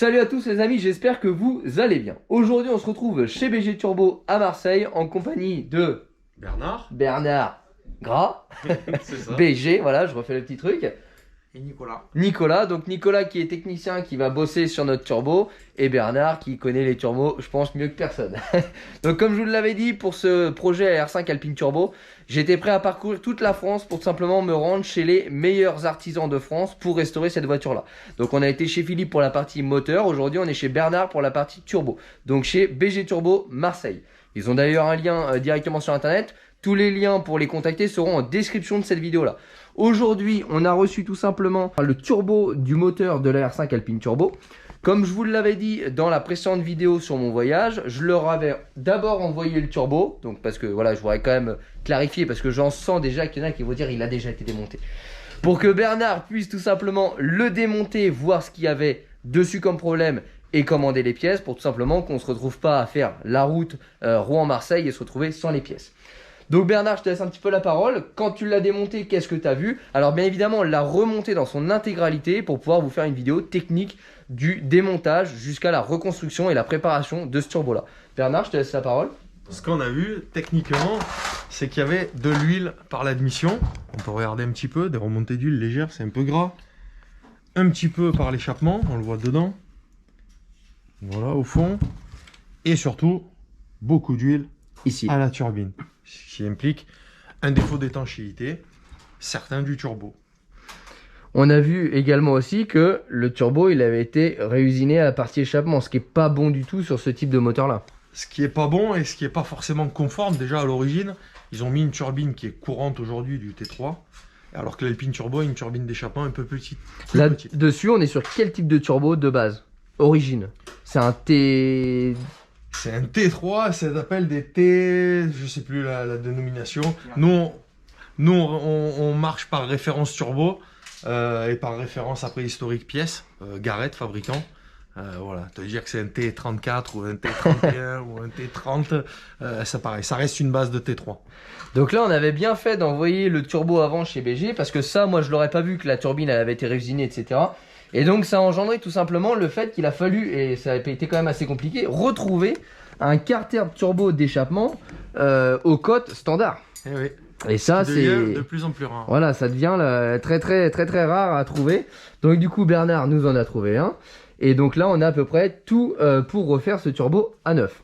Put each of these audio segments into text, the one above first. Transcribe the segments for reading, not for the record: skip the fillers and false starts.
Salut à tous les amis, j'espère que vous allez bien. Aujourd'hui on se retrouve chez BG Turbo à Marseille en compagnie de Bernard Gras, C'est ça. BG, voilà je refais le petit truc. Et Nicolas. Nicolas, donc Nicolas qui est technicien qui va bosser sur notre turbo et Bernard qui connaît les turbos, je pense mieux que personne. Donc comme je vous l'avais dit pour ce projet R5 Alpine Turbo, j'étais prêt à parcourir toute la France pour tout simplement me rendre chez les meilleurs artisans de France pour restaurer cette voiture là. Donc on a été chez Philippe pour la partie moteur, aujourd'hui on est chez Bernard pour la partie turbo, donc chez BG Turbo Marseille. Ils ont d'ailleurs un lien directement sur internet, tous les liens pour les contacter seront en description de cette vidéo là. Aujourd'hui, on a reçu tout simplement le turbo du moteur de la R5 Alpine Turbo. Comme je vous l'avais dit dans la précédente vidéo sur mon voyage, je leur avais d'abord envoyé le turbo. Donc parce que voilà, je voudrais quand même clarifier parce que j'en sens déjà qu'il y en a qui vont dire il a déjà été démonté. Pour que Bernard puisse tout simplement le démonter, voir ce qu'il y avait dessus comme problème et commander les pièces pour tout simplement qu'on ne se retrouve pas à faire la route Rouen-Marseille et se retrouver sans les pièces. Donc Bernard, je te laisse un petit peu la parole. Quand tu l'as démonté, qu'est-ce que tu as vu? Alors bien évidemment, on l'a remonté dans son intégralité pour pouvoir vous faire une vidéo technique du démontage jusqu'à la reconstruction et la préparation de ce turbo-là. Bernard, je te laisse la parole. Ce qu'on a vu techniquement, c'est qu'il y avait de l'huile par l'admission. On peut regarder un petit peu, des remontées d'huile légères, c'est un peu gras. Un petit peu par l'échappement, on le voit dedans. Voilà, au fond. Et surtout, beaucoup d'huile Ici. à la turbine. Ce qui implique un défaut d'étanchéité, certain du turbo. On a vu également aussi que le turbo, il avait été réusiné à la partie échappement, ce qui n'est pas bon du tout sur ce type de moteur-là. Ce qui est pas bon et ce qui est pas forcément conforme, déjà à l'origine, ils ont mis une turbine qui est courante aujourd'hui du T3, alors que l'Alpine Turbo a une turbine d'échappement un peu petite. Là-dessus, on est sur quel type de turbo de base? Origine. C'est un T... C'est un T3, ça s'appelle des T... Je sais plus la dénomination. Nous, on marche par référence turbo et par référence après historique pièce, Garrett, fabricant. Voilà, te dire que c'est un T34 ou un T31 ou un T30, c'est pareil, ça reste une base de T3. Donc là, on avait bien fait d'envoyer le turbo avant chez BG parce que ça, moi, je l'aurais pas vu que la turbine elle avait été réusinée, etc. Et donc, ça a engendré tout simplement le fait qu'il a fallu, et ça a été quand même assez compliqué, retrouver un carter turbo d'échappement aux cotes standard. Eh oui. Et ça, c'est de plus en plus rare. Voilà, ça devient très rare à trouver. Donc du coup, Bernard nous en a trouvé un. Et donc là, on a à peu près tout pour refaire ce turbo à neuf.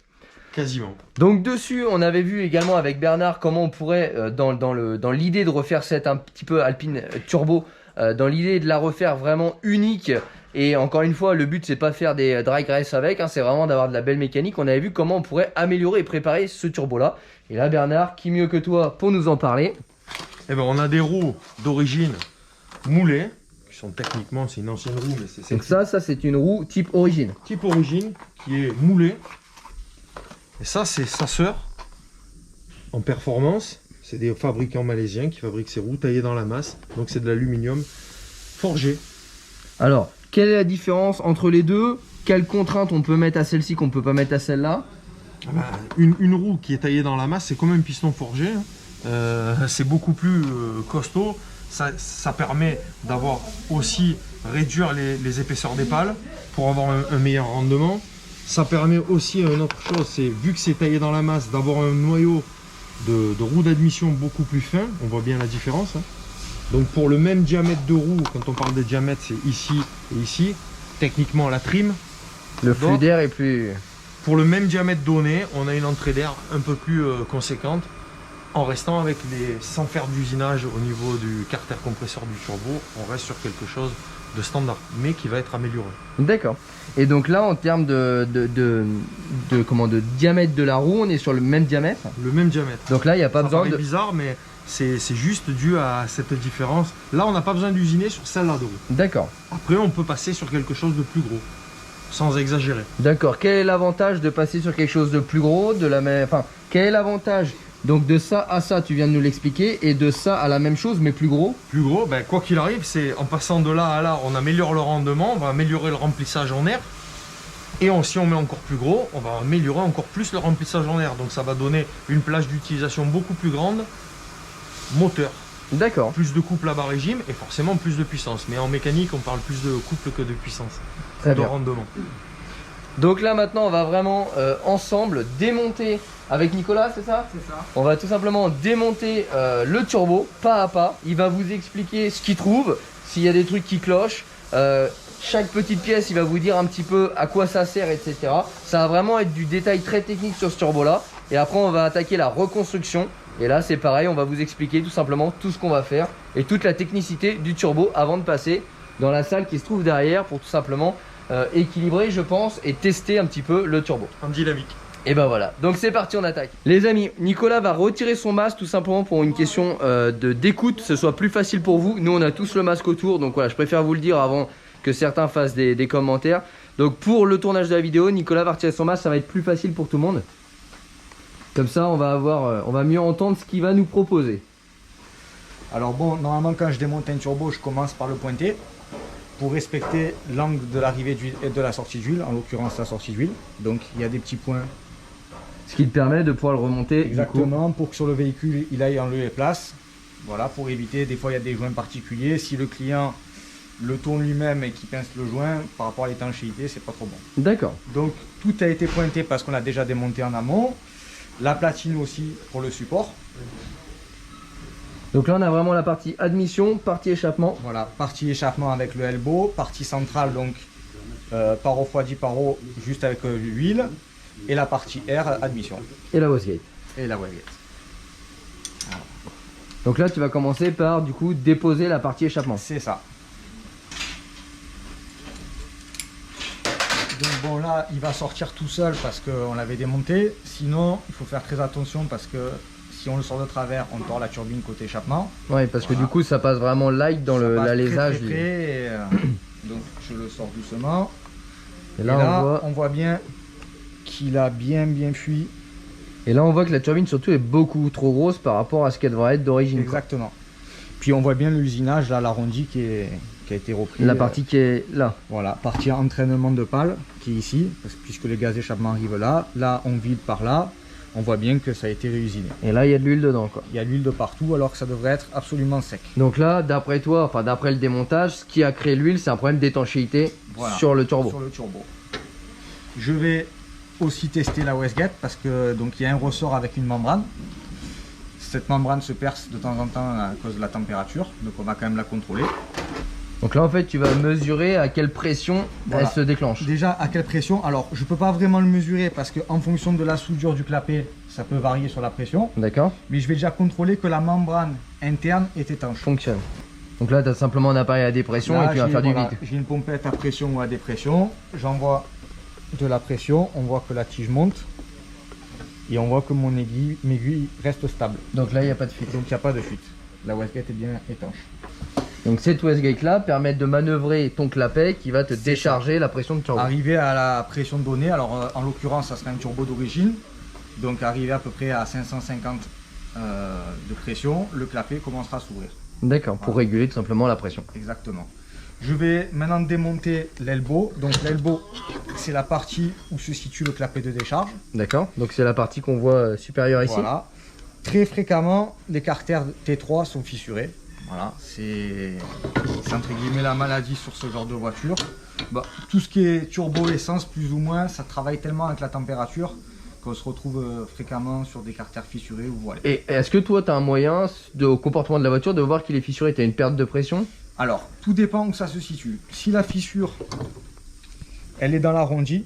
Quasiment. Donc dessus, on avait vu également avec Bernard comment on pourrait, dans l'idée de refaire cette un petit peu Alpine Turbo, dans l'idée de la refaire vraiment unique. Et encore une fois, le but c'est pas faire des drag race avec, hein, c'est vraiment d'avoir de la belle mécanique. On avait vu comment on pourrait améliorer et préparer ce turbo là. Et là Bernard, qui mieux que toi pour nous en parler? Eh ben, on a des roues d'origine moulées, qui sont techniquement, c'est une ancienne roue, mais c'est donc ça c'est une roue type origine. Type origine, qui est moulée. Et ça, c'est sa sœur en performance. C'est des fabricants malaisiens qui fabriquent ces roues taillées dans la masse. Donc c'est de l'aluminium forgé. Alors, quelle est la différence entre les deux? Quelles contraintes on peut mettre à celle-ci qu'on peut pas mettre à celle-là? Une roue qui est taillée dans la masse, c'est comme un piston forgé. C'est beaucoup plus costaud. Ça permet d'avoir aussi réduire les épaisseurs des pales pour avoir un meilleur rendement. Ça permet aussi une autre chose, c'est vu que c'est taillé dans la masse, d'avoir un noyau de roue d'admission beaucoup plus fin. On voit bien la différence. Hein. Donc pour le même diamètre de roue, quand on parle de diamètre, c'est ici et ici. Techniquement, la trim. Le flux d'air est plus... Pour le même diamètre donné, on a une entrée d'air un peu plus conséquente, en restant avec sans faire d'usinage au niveau du carter compresseur du turbo. On reste sur quelque chose de standard, mais qui va être amélioré. D'accord. Et donc là, en termes de diamètre de la roue, on est sur le même diamètre? Le même diamètre. Donc là, il n'y a pas besoin de... C'est bizarre, mais c'est juste dû à cette différence. Là, on n'a pas besoin d'usiner sur celle-là de roue. D'accord. Après, on peut passer sur quelque chose de plus gros, sans exagérer. D'accord. Quel est l'avantage de passer sur quelque chose de plus gros, Enfin, quel est l'avantage donc de ça à ça, tu viens de nous l'expliquer, et de ça à la même chose, mais plus gros? Plus gros, ben, quoi qu'il arrive, c'est en passant de là à là, on améliore le rendement, on va améliorer le remplissage en air. Et si on met encore plus gros, on va améliorer encore plus le remplissage en air. Donc ça va donner une plage d'utilisation beaucoup plus grande. Moteur, D'accord. Plus de couple à bas régime et forcément plus de puissance. Mais en mécanique, on parle plus de couple que de puissance. Très de bien. rendement. Donc là maintenant on va vraiment ensemble démonter avec Nicolas, c'est ça? C'est ça. On va tout simplement démonter le turbo pas à pas. Il va vous expliquer ce qu'il trouve, s'il y a des trucs qui clochent. Chaque petite pièce il va vous dire un petit peu à quoi ça sert, etc. Ça va vraiment être du détail très technique sur ce turbo là. Et après on va attaquer la reconstruction. Et là c'est pareil, on va vous expliquer tout simplement tout ce qu'on va faire et toute la technicité du turbo avant de passer dans la salle qui se trouve derrière pour tout simplement équilibrer je pense et tester un petit peu le turbo. En dynamique. Et ben voilà, donc c'est parti, on attaque. Les amis, Nicolas va retirer son masque tout simplement pour une question d'écoute, ce soit plus facile pour vous. Nous on a tous le masque autour, donc voilà, je préfère vous le dire avant que certains fassent des commentaires. Donc pour le tournage de la vidéo, Nicolas va retirer son masque, ça va être plus facile pour tout le monde. Comme ça on va mieux entendre ce qu'il va nous proposer. Alors bon, normalement quand je démonte un turbo, je commence par le pointer pour respecter l'angle de l'arrivée d'huile et de la sortie d'huile, en l'occurrence la sortie d'huile. Donc il y a des petits points. Ce qui te permet de pouvoir le remonter. Exactement, pour que sur le véhicule il aille en lieu et place. Voilà, pour éviter, des fois il y a des joints particuliers. Si le client le tourne lui-même et qu'il pince le joint, par rapport à l'étanchéité, c'est pas trop bon. D'accord. Donc tout a été pointé parce qu'on a déjà démonté en amont. La platine aussi pour le support. Donc là on a vraiment la partie admission, partie échappement. Voilà, partie échappement avec le elbow, partie centrale donc par refroidi par eau juste avec l'huile, et la partie air admission. Et la wastegate. Et la wastegate. Donc là tu vas commencer par du coup déposer la partie échappement. C'est ça. Donc bon là il va sortir tout seul parce qu'on l'avait démonté. Sinon il faut faire très attention parce que si on le sort de travers, on tord la turbine côté échappement. Oui, parce que du coup ça passe vraiment light dans l'alésage. Très, et, donc je le sors doucement. Et là, on voit bien qu'il a bien fui. Et là on voit que la turbine surtout est beaucoup trop grosse par rapport à ce qu'elle devrait être d'origine. Exactement. Puis on voit bien l'usinage, là l'arrondi qui a été repris. La partie qui est là. Voilà, partie entraînement de pale qui est ici, puisque les gaz d'échappement arrivent là. Là on vide par là. On voit bien que ça a été réusiné. Et là il y a de l'huile dedans quoi. Il y a de l'huile de partout alors que ça devrait être absolument sec. Donc là d'après toi, enfin d'après le démontage, ce qui a créé l'huile c'est un problème d'étanchéité sur le turbo. Sur le turbo. Je vais aussi tester la wastegate parce que donc il y a un ressort avec une membrane. Cette membrane se perce de temps en temps à cause de la température, donc on va quand même la contrôler. Donc là en fait tu vas mesurer à quelle pression elle se déclenche. Déjà à quelle pression, alors je peux pas vraiment le mesurer parce que en fonction de la soudure du clapet ça peut varier sur la pression. D'accord. Mais je vais déjà contrôler que la membrane interne est étanche. Fonctionne. Donc là tu as simplement un appareil à dépression Là, et tu vas faire du vide. J'ai une pompette à pression ou à dépression, j'envoie de la pression, on voit que la tige monte et on voit que mon aiguille reste stable. Donc là il n'y a pas de fuite. Donc il n'y a pas de fuite. La wastegate est bien étanche. Donc cette wastegate là permet de manœuvrer ton clapet qui va te décharger la pression de turbo. Arriver à la pression donnée, alors en l'occurrence ça serait un turbo d'origine, donc arriver à peu près à 550 de pression, le clapet commencera à s'ouvrir. D'accord, pour réguler tout simplement la pression. Exactement. Je vais maintenant démonter l'elbow. Donc l'elbow c'est la partie où se situe le clapet de décharge. D'accord, donc c'est la partie qu'on voit supérieure ici. Voilà. Très fréquemment les carters T3 sont fissurés. Voilà, c'est entre guillemets la maladie sur ce genre de voiture. Bah, tout ce qui est turbo essence plus ou moins, ça travaille tellement avec la température qu'on se retrouve fréquemment sur des carters fissurés ou voilés. Et est-ce que toi tu as un moyen au comportement de la voiture de voir qu'il est fissuré, tu as une perte de pression? Alors, tout dépend où ça se situe. Si la fissure, elle est dans l'arrondi,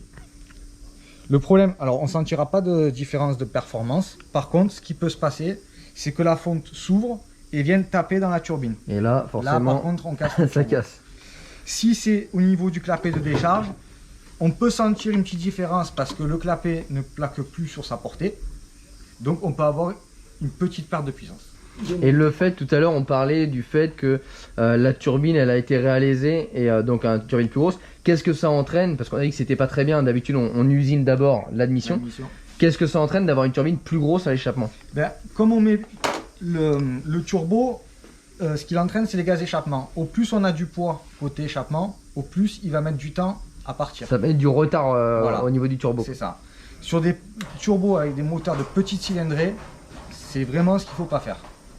le problème, alors on ne sentira pas de différence de performance. Par contre, ce qui peut se passer, c'est que la fonte s'ouvre et viennent taper dans la turbine. Et là, forcément, là, par contre, on casse. ça casse. Si c'est au niveau du clapet de décharge, on peut sentir une petite différence parce que le clapet ne plaque plus sur sa portée. Donc, on peut avoir une petite perte de puissance. Et le fait, tout à l'heure, on parlait du fait que la turbine, elle a été réalisée et donc une turbine plus grosse. Qu'est-ce que ça entraîne? Parce qu'on a dit que c'était pas très bien. D'habitude, on usine d'abord l'admission. Qu'est-ce que ça entraîne d'avoir une turbine plus grosse à l'échappement? Ben, comme on met le turbo, ce qu'il entraîne, c'est les gaz d'échappement. Au plus on a du poids côté échappement, au plus il va mettre du temps à partir. Ça met du retard voilà. au niveau du turbo. C'est ça. Sur des turbos avec des moteurs de petite cylindrée, c'est vraiment ce qu'il ne faut pas faire.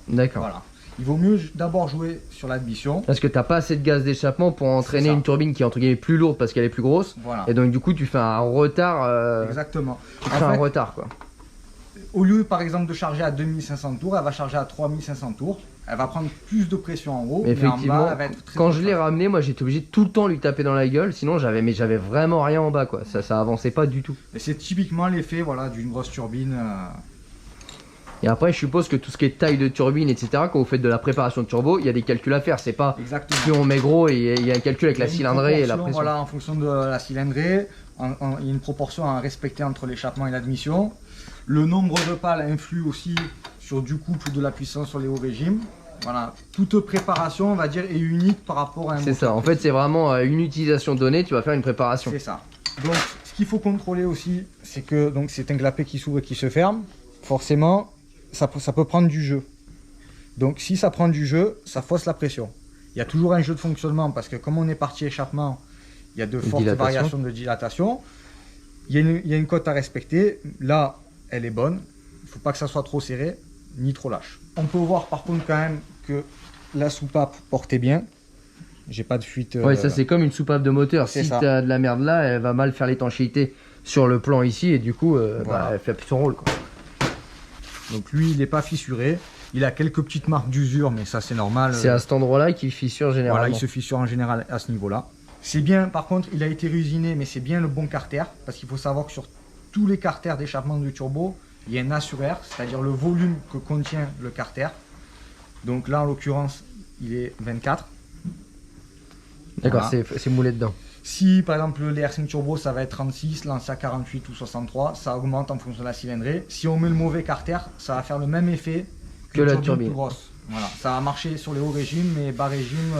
D'accord. Voilà. Il vaut mieux d'abord jouer sur l'admission. Parce que t'as pas assez de gaz d'échappement pour entraîner ça. une turbine qui est entre guillemets plus lourde parce qu'elle est plus grosse. Voilà. Et donc du coup tu fais un retard. Exactement. Tu fais un retard quoi. Au lieu par exemple de charger à 2500 tours, elle va charger à 3500 tours. Elle va prendre plus de pression en haut, mais en Effectivement, bas, elle va être très quand je l'ai constante. ramené, moi j'étais obligé de tout le temps lui taper dans la gueule, sinon j'avais vraiment rien en bas quoi. Ça avançait pas du tout. Et c'est typiquement l'effet voilà, d'une grosse turbine. Et après je suppose que tout ce qui est taille de turbine, etc., quand vous faites de la préparation de turbo, il y a des calculs à faire. C'est pas Exactement. plus on met gros et il y a un calcul avec la Il y a une cylindrée et la proportion, pression. Voilà, en fonction de la cylindrée, il y a une proportion à respecter entre l'échappement et l'admission. Le nombre de pales influe aussi sur du couple de la puissance sur les hauts régimes. Voilà, toute préparation, on va dire, est unique par rapport à un C'est moteur. ça, en fait c'est vraiment une utilisation donnée, tu vas faire une préparation. C'est ça. Donc, ce qu'il faut contrôler aussi, c'est que donc c'est un clapet qui s'ouvre et qui se ferme. Forcément, ça peut prendre du jeu. Donc, si ça prend du jeu, ça fausse la pression. Il y a toujours un jeu de fonctionnement parce que comme on est parti échappement, il y a de fortes variations de dilatation. Il y a une cote à respecter. Là, elle est bonne. Il ne faut pas que ça soit trop serré ni trop lâche. On peut voir par contre quand même que la soupape portait bien. J'ai pas de fuite. Ouais, ça c'est comme une soupape de moteur. C'est Si ça. t'as de la merde là, elle va mal faire l'étanchéité sur le plan ici et du coup, Voilà. elle fait plus son rôle quoi. Donc lui, il n'est pas fissuré. Il a quelques petites marques d'usure, mais ça c'est normal. C'est à cet endroit-là qu'il fissure généralement. Voilà, il se fissure en général à ce niveau-là. C'est bien, par contre, il a été réusiné, mais c'est bien le bon carter, parce qu'il faut savoir que sur tous les carters d'échappement du turbo, il y a un assuraire, c'est-à-dire le volume que contient le carter. Donc là, en l'occurrence, il est 24. D'accord, Voilà. c'est moulé dedans. Si par exemple les R5 Turbo ça va être 36, lancé à 48 ou 63, ça augmente en fonction de la cylindrée. Si on met le mauvais carter, ça va faire le même effet Que la une turbine. plus grosse. Voilà, ça va marcher sur les hauts régimes, mais bas régime,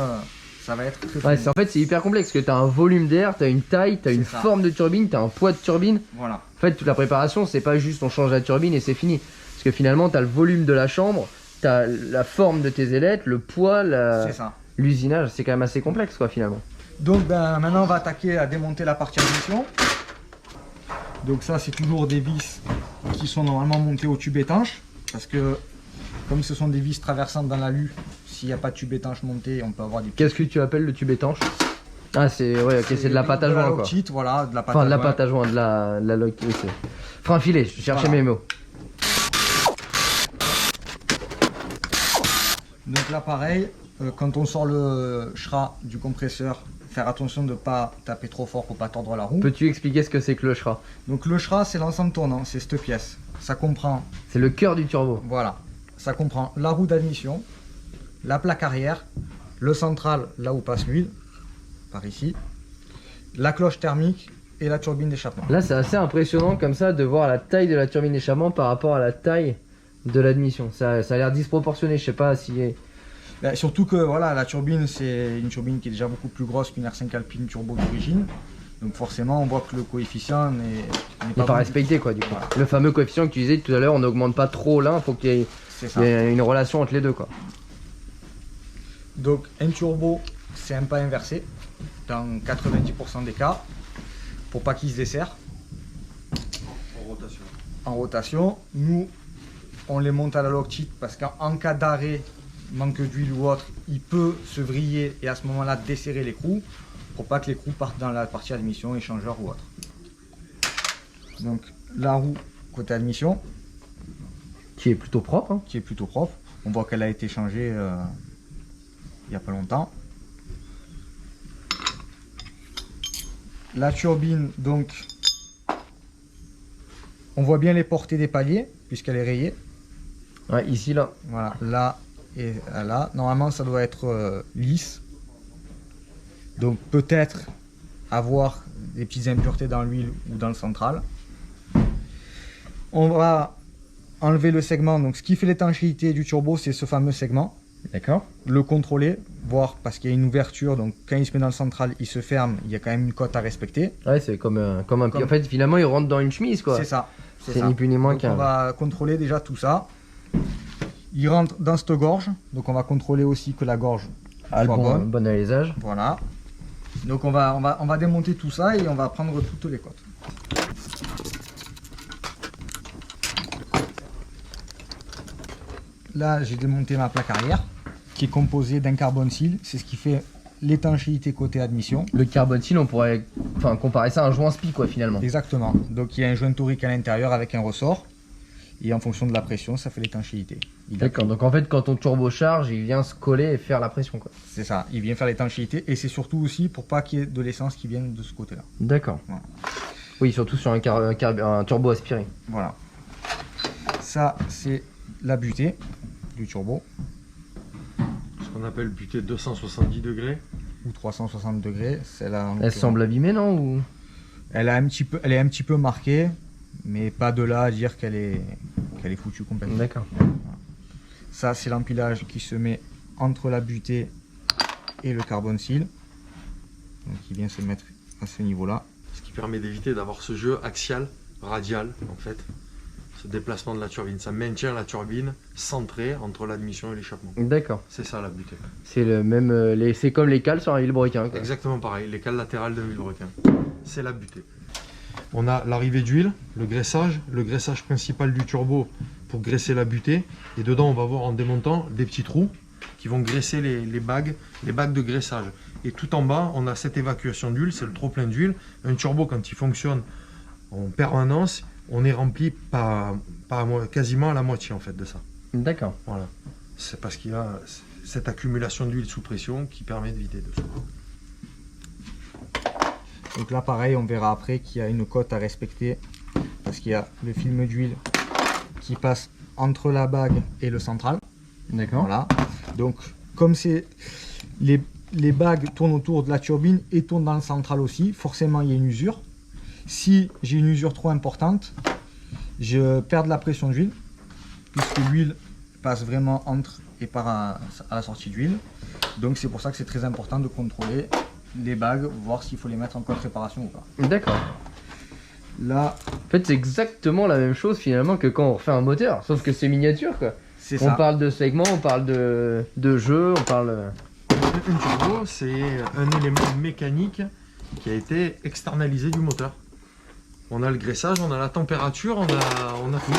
ça va être très Ouais, faible. en fait c'est hyper complexe parce que t'as un volume d'air, t'as une taille, t'as une ça. forme de turbine, t'as un poids de turbine. Voilà, En fait toute la préparation c'est pas juste on change la turbine et c'est fini. Parce que finalement t'as le volume de la chambre, t'as la forme de tes ailettes, le poids, c'est ça. l'usinage, c'est quand même assez complexe quoi finalement. Donc ben, maintenant on va attaquer à démonter la partie admission. Donc ça c'est toujours des vis qui sont normalement montées au tube étanche. Parce que comme ce sont des vis traversantes dans la lue, s'il n'y a pas de tube étanche monté, on peut avoir des... Qu'est-ce que tu appelles le tube étanche? Ah c'est ouais, ok, c'est de la pâte à de la joint quoi. loctite, voilà, de la pâte Enfin à de la joint. pâte à joint, de la loctite, oui, c'est... Frein filet, je cherchais Voilà. mes mots. Donc là pareil, quand on sort le schra du compresseur, faire attention de ne pas taper trop fort pour ne pas tordre la roue. Peux-tu expliquer ce que c'est que le schra? Donc le schra c'est l'ensemble tournant, c'est cette pièce. Ça comprend, C'est le cœur du turbo. voilà, ça comprend la roue d'admission, la plaque arrière, le central là où passe l'huile, par ici, la cloche thermique et la turbine d'échappement. Là c'est assez impressionnant comme ça de voir la taille de la turbine d'échappement par rapport à la taille de l'admission. Ça a l'air disproportionné, je sais pas si... Ben, surtout que voilà, la turbine c'est une turbine qui est déjà beaucoup plus grosse qu'une R5 Alpine turbo d'origine. Donc forcément on voit que le coefficient n'est Il n'est pas bon. respecté quoi du coup. Voilà. Le fameux coefficient que tu disais tout à l'heure, on n'augmente pas trop l'un, faut qu'il y ait, C'est il ça. y ait une relation entre les deux quoi. Donc un turbo c'est un pas inversé dans 90% des cas pour pas qu'il se desserre en rotation. Nous on les monte à la loctite parce qu'en cas d'arrêt, manque d'huile ou autre, il peut se vriller et à ce moment là desserrer l'écrou pour pas que l'écrou parte dans la partie admission, échangeur ou autre. Donc la roue côté admission Qui est plutôt propre. Hein. qui est plutôt propre, on voit qu'elle a été changée il n'y a pas longtemps. La turbine, donc, on voit bien les portées des paliers, puisqu'elle est rayée. Ouais, ici là. Voilà, là et là. Normalement, ça doit être lisse. Donc, peut-être avoir des petites impuretés dans l'huile ou dans le central. On va enlever le segment. Donc, ce qui fait l'étanchéité du turbo, c'est ce fameux segment. D'accord. Le contrôler, voir parce qu'il y a une ouverture, donc quand il se met dans le central, il se ferme, il y a quand même une cote à respecter. Ouais, c'est comme un pied. En fait, finalement, il rentre dans une chemise quoi. C'est ça. C'est ni plus ni moins Donc qu'un. on va contrôler déjà tout ça. Il rentre dans cette gorge, donc on va contrôler aussi que la gorge Ah, le soit bonne. bon alésage. Voilà. Donc on va démonter tout ça et on va prendre toutes les cotes. Là, j'ai démonté ma plaque arrière. qui est composé d'un carbone steel. C'est ce qui fait l'étanchéité côté admission. Le carbone steel, on pourrait comparer ça à un joint spi quoi finalement. Exactement. Donc il y a un joint torique à l'intérieur avec un ressort. Et en fonction de la pression, ça fait l'étanchéité. D'accord, donc en fait quand on turbocharge, il vient se coller et faire la pression quoi. C'est ça, il vient faire l'étanchéité et c'est surtout aussi pour pas qu'il y ait de l'essence qui vienne de ce côté-là. D'accord. Voilà. Oui, surtout sur un turbo aspiré. Voilà. Ça, c'est la butée du turbo. Ce qu'on appelle butée 270 degrés. Ou 360 degrés. Celle-là, Elle semble abîmée non ou... elle est un petit peu marquée, mais pas de là à dire qu'elle est foutue complètement. D'accord. Ça, c'est l'empilage qui se met entre la butée et le carbone steel. Donc il vient se mettre à ce niveau-là. Ce qui permet d'éviter d'avoir ce jeu axial, radial en fait. Ce déplacement de la turbine. Ça maintient la turbine centrée entre l'admission et l'échappement. D'accord. C'est ça la butée. C'est le même, c'est comme les cales sur un vilebrequin quoi. Exactement pareil, les cales latérales d'un vilebrequin. C'est la butée. On a l'arrivée d'huile, le graissage principal du turbo pour graisser la butée. Et dedans, on va voir en démontant des petits trous qui vont graisser les bagues de graissage. Et tout en bas, on a cette évacuation d'huile, c'est le trop plein d'huile. Un turbo, quand il fonctionne en permanence, on est rempli quasiment à la moitié en fait de ça. D'accord. Voilà. C'est parce qu'il y a cette accumulation d'huile sous pression qui permet de vider dessous. Donc là, pareil, on verra après qu'il y a une cote à respecter parce qu'il y a le film d'huile qui passe entre la bague et le central. D'accord. Voilà. Donc, comme c'est les bagues tournent autour de la turbine et tournent dans le central aussi, forcément il y a une usure. Si j'ai une usure trop importante, je perds de la pression d'huile puisque l'huile passe vraiment entre et part à la sortie d'huile. Donc c'est pour ça que c'est très important de contrôler les bagues, voir s'il faut les mettre en code réparation ou pas. D'accord. Là, En fait, c'est exactement la même chose finalement que quand on refait un moteur, sauf que c'est miniature quoi. c'est On ça. parle de segments, on parle de jeu, on parle... Un turbo, c'est un élément mécanique qui a été externalisé du moteur. On a le graissage, on a la température, on a tout.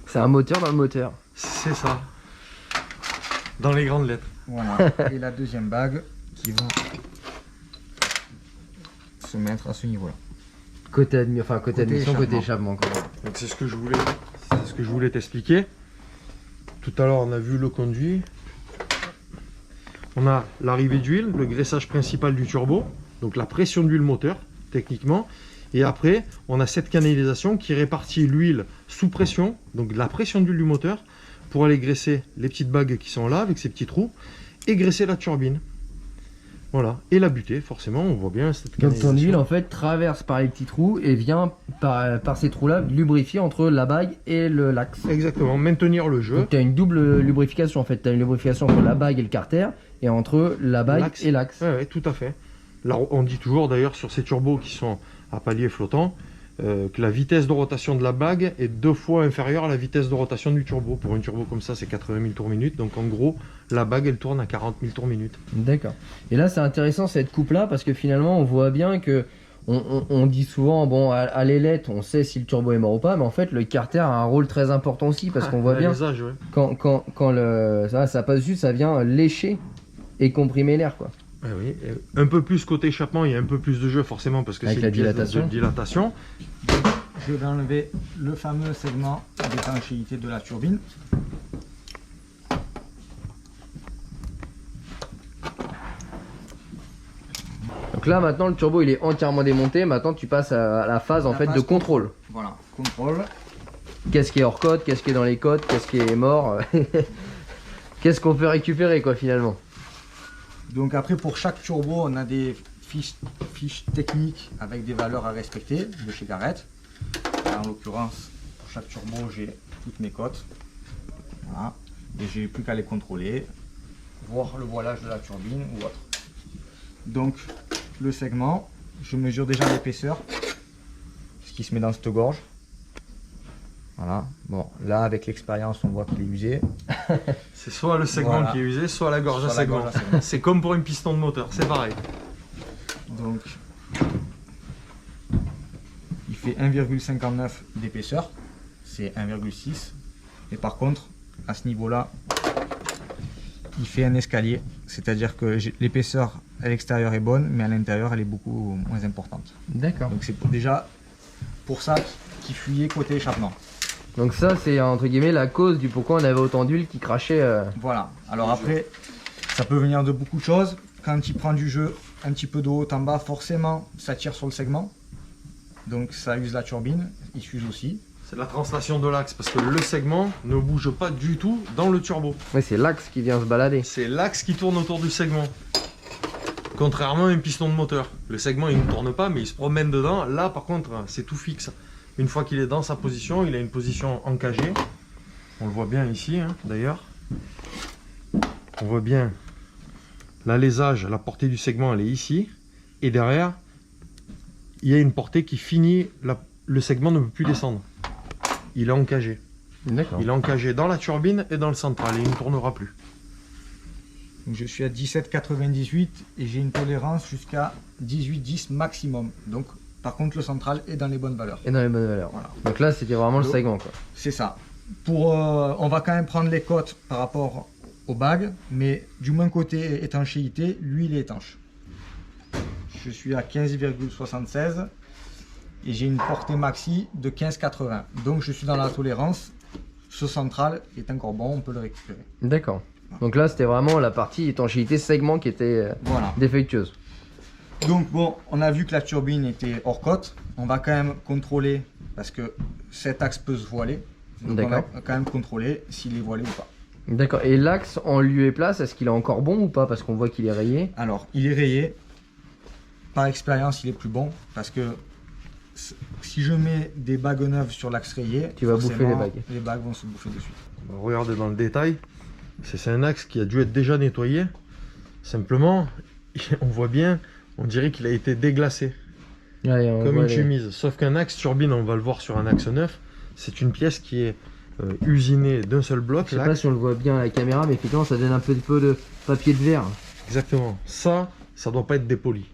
C'est un moteur dans le moteur. C'est ça. Dans les grandes lettres. Voilà. Et la deuxième bague qui va se mettre à ce niveau-là. Côté admission, côté échappement. échappement quoi. Donc c'est ce que je voulais t'expliquer. Tout à l'heure, on a vu le conduit. On a l'arrivée d'huile, le graissage principal du turbo, donc la pression d'huile moteur, techniquement. Et après, on a cette canalisation qui répartit l'huile sous pression, donc la pression d'huile du moteur, pour aller graisser les petites bagues qui sont là, avec ces petits trous, et graisser la turbine. Voilà. Et la butée, forcément, on voit bien cette Donc canalisation. ton huile en fait traverse par les petits trous et vient par ces trous là lubrifier entre la bague et l'axe. Exactement, maintenir le jeu. Donc tu as une double lubrification en fait, tu as une lubrification entre la bague et le carter et entre la bague L'axe. et l'axe. Ouais, tout à fait. Là, on dit toujours d'ailleurs sur ces turbos qui sont à palier flottant que la vitesse de rotation de la bague est 2 fois inférieure à la vitesse de rotation du turbo. Pour une turbo comme ça, c'est 80 000 tours minute. Donc en gros, la bague elle tourne à 40 000 tours minute. D'accord. Et là c'est intéressant cette coupe là parce que finalement on voit bien que on dit souvent bon à l'ailette on sait si le turbo est mort ou pas, mais en fait le carter a un rôle très important aussi parce qu'on voit bien Les âges, ouais. quand ça passe dessus, ça vient lécher et comprimer l'air quoi. Ah oui, un peu plus côté échappement, il y a un peu plus de jeu forcément parce que Avec c'est la une pièce dilatation. de dilatation. Je vais enlever le fameux segment d'étanchéité de la turbine. Donc là maintenant le turbo il est entièrement démonté, maintenant tu passes à la phase en fait de contrôle. Voilà, contrôle. Qu'est-ce qui est hors code, qu'est-ce qui est dans les codes, qu'est-ce qui est mort, qu'est-ce qu'on peut récupérer quoi finalement. Donc après pour chaque turbo on a des fiches techniques avec des valeurs à respecter de chez Garrett. En l'occurrence pour chaque turbo j'ai toutes mes cotes. Voilà. Et j'ai plus qu'à les contrôler, voir le voilage de la turbine ou autre. Donc le segment, je mesure déjà l'épaisseur, ce qui se met dans cette gorge. Voilà, bon là avec l'expérience on voit qu'il est usé. C'est soit le segment Voilà. qui est usé, soit la gorge à Soit la segment. gorge à segment. C'est comme pour une piston de moteur, c'est pareil. Donc il fait 1,59 d'épaisseur, c'est 1,6. Et par contre à ce niveau là il fait un escalier, c'est-à-dire que l'épaisseur à l'extérieur est bonne, mais à l'intérieur elle est beaucoup moins importante. D'accord. Donc c'est déjà pour ça qu'il fuyait côté échappement. Donc ça, c'est entre guillemets la cause du pourquoi on avait autant d'huile qui crachait. Voilà, alors après, ça peut venir de beaucoup de choses. Quand il prend du jeu un petit peu de haut en bas, forcément ça tire sur le segment. Donc ça use la turbine, il s'use aussi. C'est la translation de l'axe parce que le segment ne bouge pas du tout dans le turbo. Ouais, c'est l'axe qui vient se balader. C'est l'axe qui tourne autour du segment. Contrairement à un piston de moteur. Le segment il ne tourne pas mais il se promène dedans. Là par contre c'est tout fixe. Une fois qu'il est dans sa position, il a une position encagée. On le voit bien ici d'ailleurs. On voit bien l'alésage, la portée du segment elle est ici. Et derrière, il y a une portée qui finit, le segment ne peut plus descendre. Il est encagé. D'accord. Il est encagé dans la turbine et dans le central et il ne tournera plus. Donc je suis à 17,98 et j'ai une tolérance jusqu'à 18,10 maximum. Donc par contre le central est dans les bonnes valeurs. Et dans les bonnes valeurs. Voilà. Donc là, c'était vraiment le segment, quoi. C'est ça. On va quand même prendre les cotes par rapport au bag, mais du moins côté étanchéité, lui il est étanche. Je suis à 15,76 et j'ai une portée maxi de 15,80. Donc je suis dans la tolérance. Ce central est encore bon, on peut le récupérer. D'accord. Donc là, c'était vraiment la partie étanchéité segment qui était Voilà. défectueuse. Donc bon, on a vu que la turbine était hors cote. On va quand même contrôler, parce que cet axe peut se voiler. Donc on va quand même contrôler s'il est voilé ou pas. D'accord. Et l'axe en lieu et place, est-ce qu'il est encore bon ou pas? Parce qu'on voit qu'il est rayé. Alors, il est rayé. Par expérience, il est plus bon, parce que si je mets des bagues neuves sur l'axe rayé, tu vas bouffer les bagues. Les bagues vont se bouffer dessus. Regardez dans le détail. C'est un axe qui a dû être déjà nettoyé. Simplement, on voit bien, on dirait qu'il a été déglacé. Ouais, comme une chemise. Sauf qu'un axe turbine, on va le voir sur un axe neuf, c'est une pièce qui est usinée d'un seul bloc. Je sais pas si on le voit bien à la caméra, mais effectivement, ça donne un peu de papier de verre. Exactement. Ça doit pas être dépoli.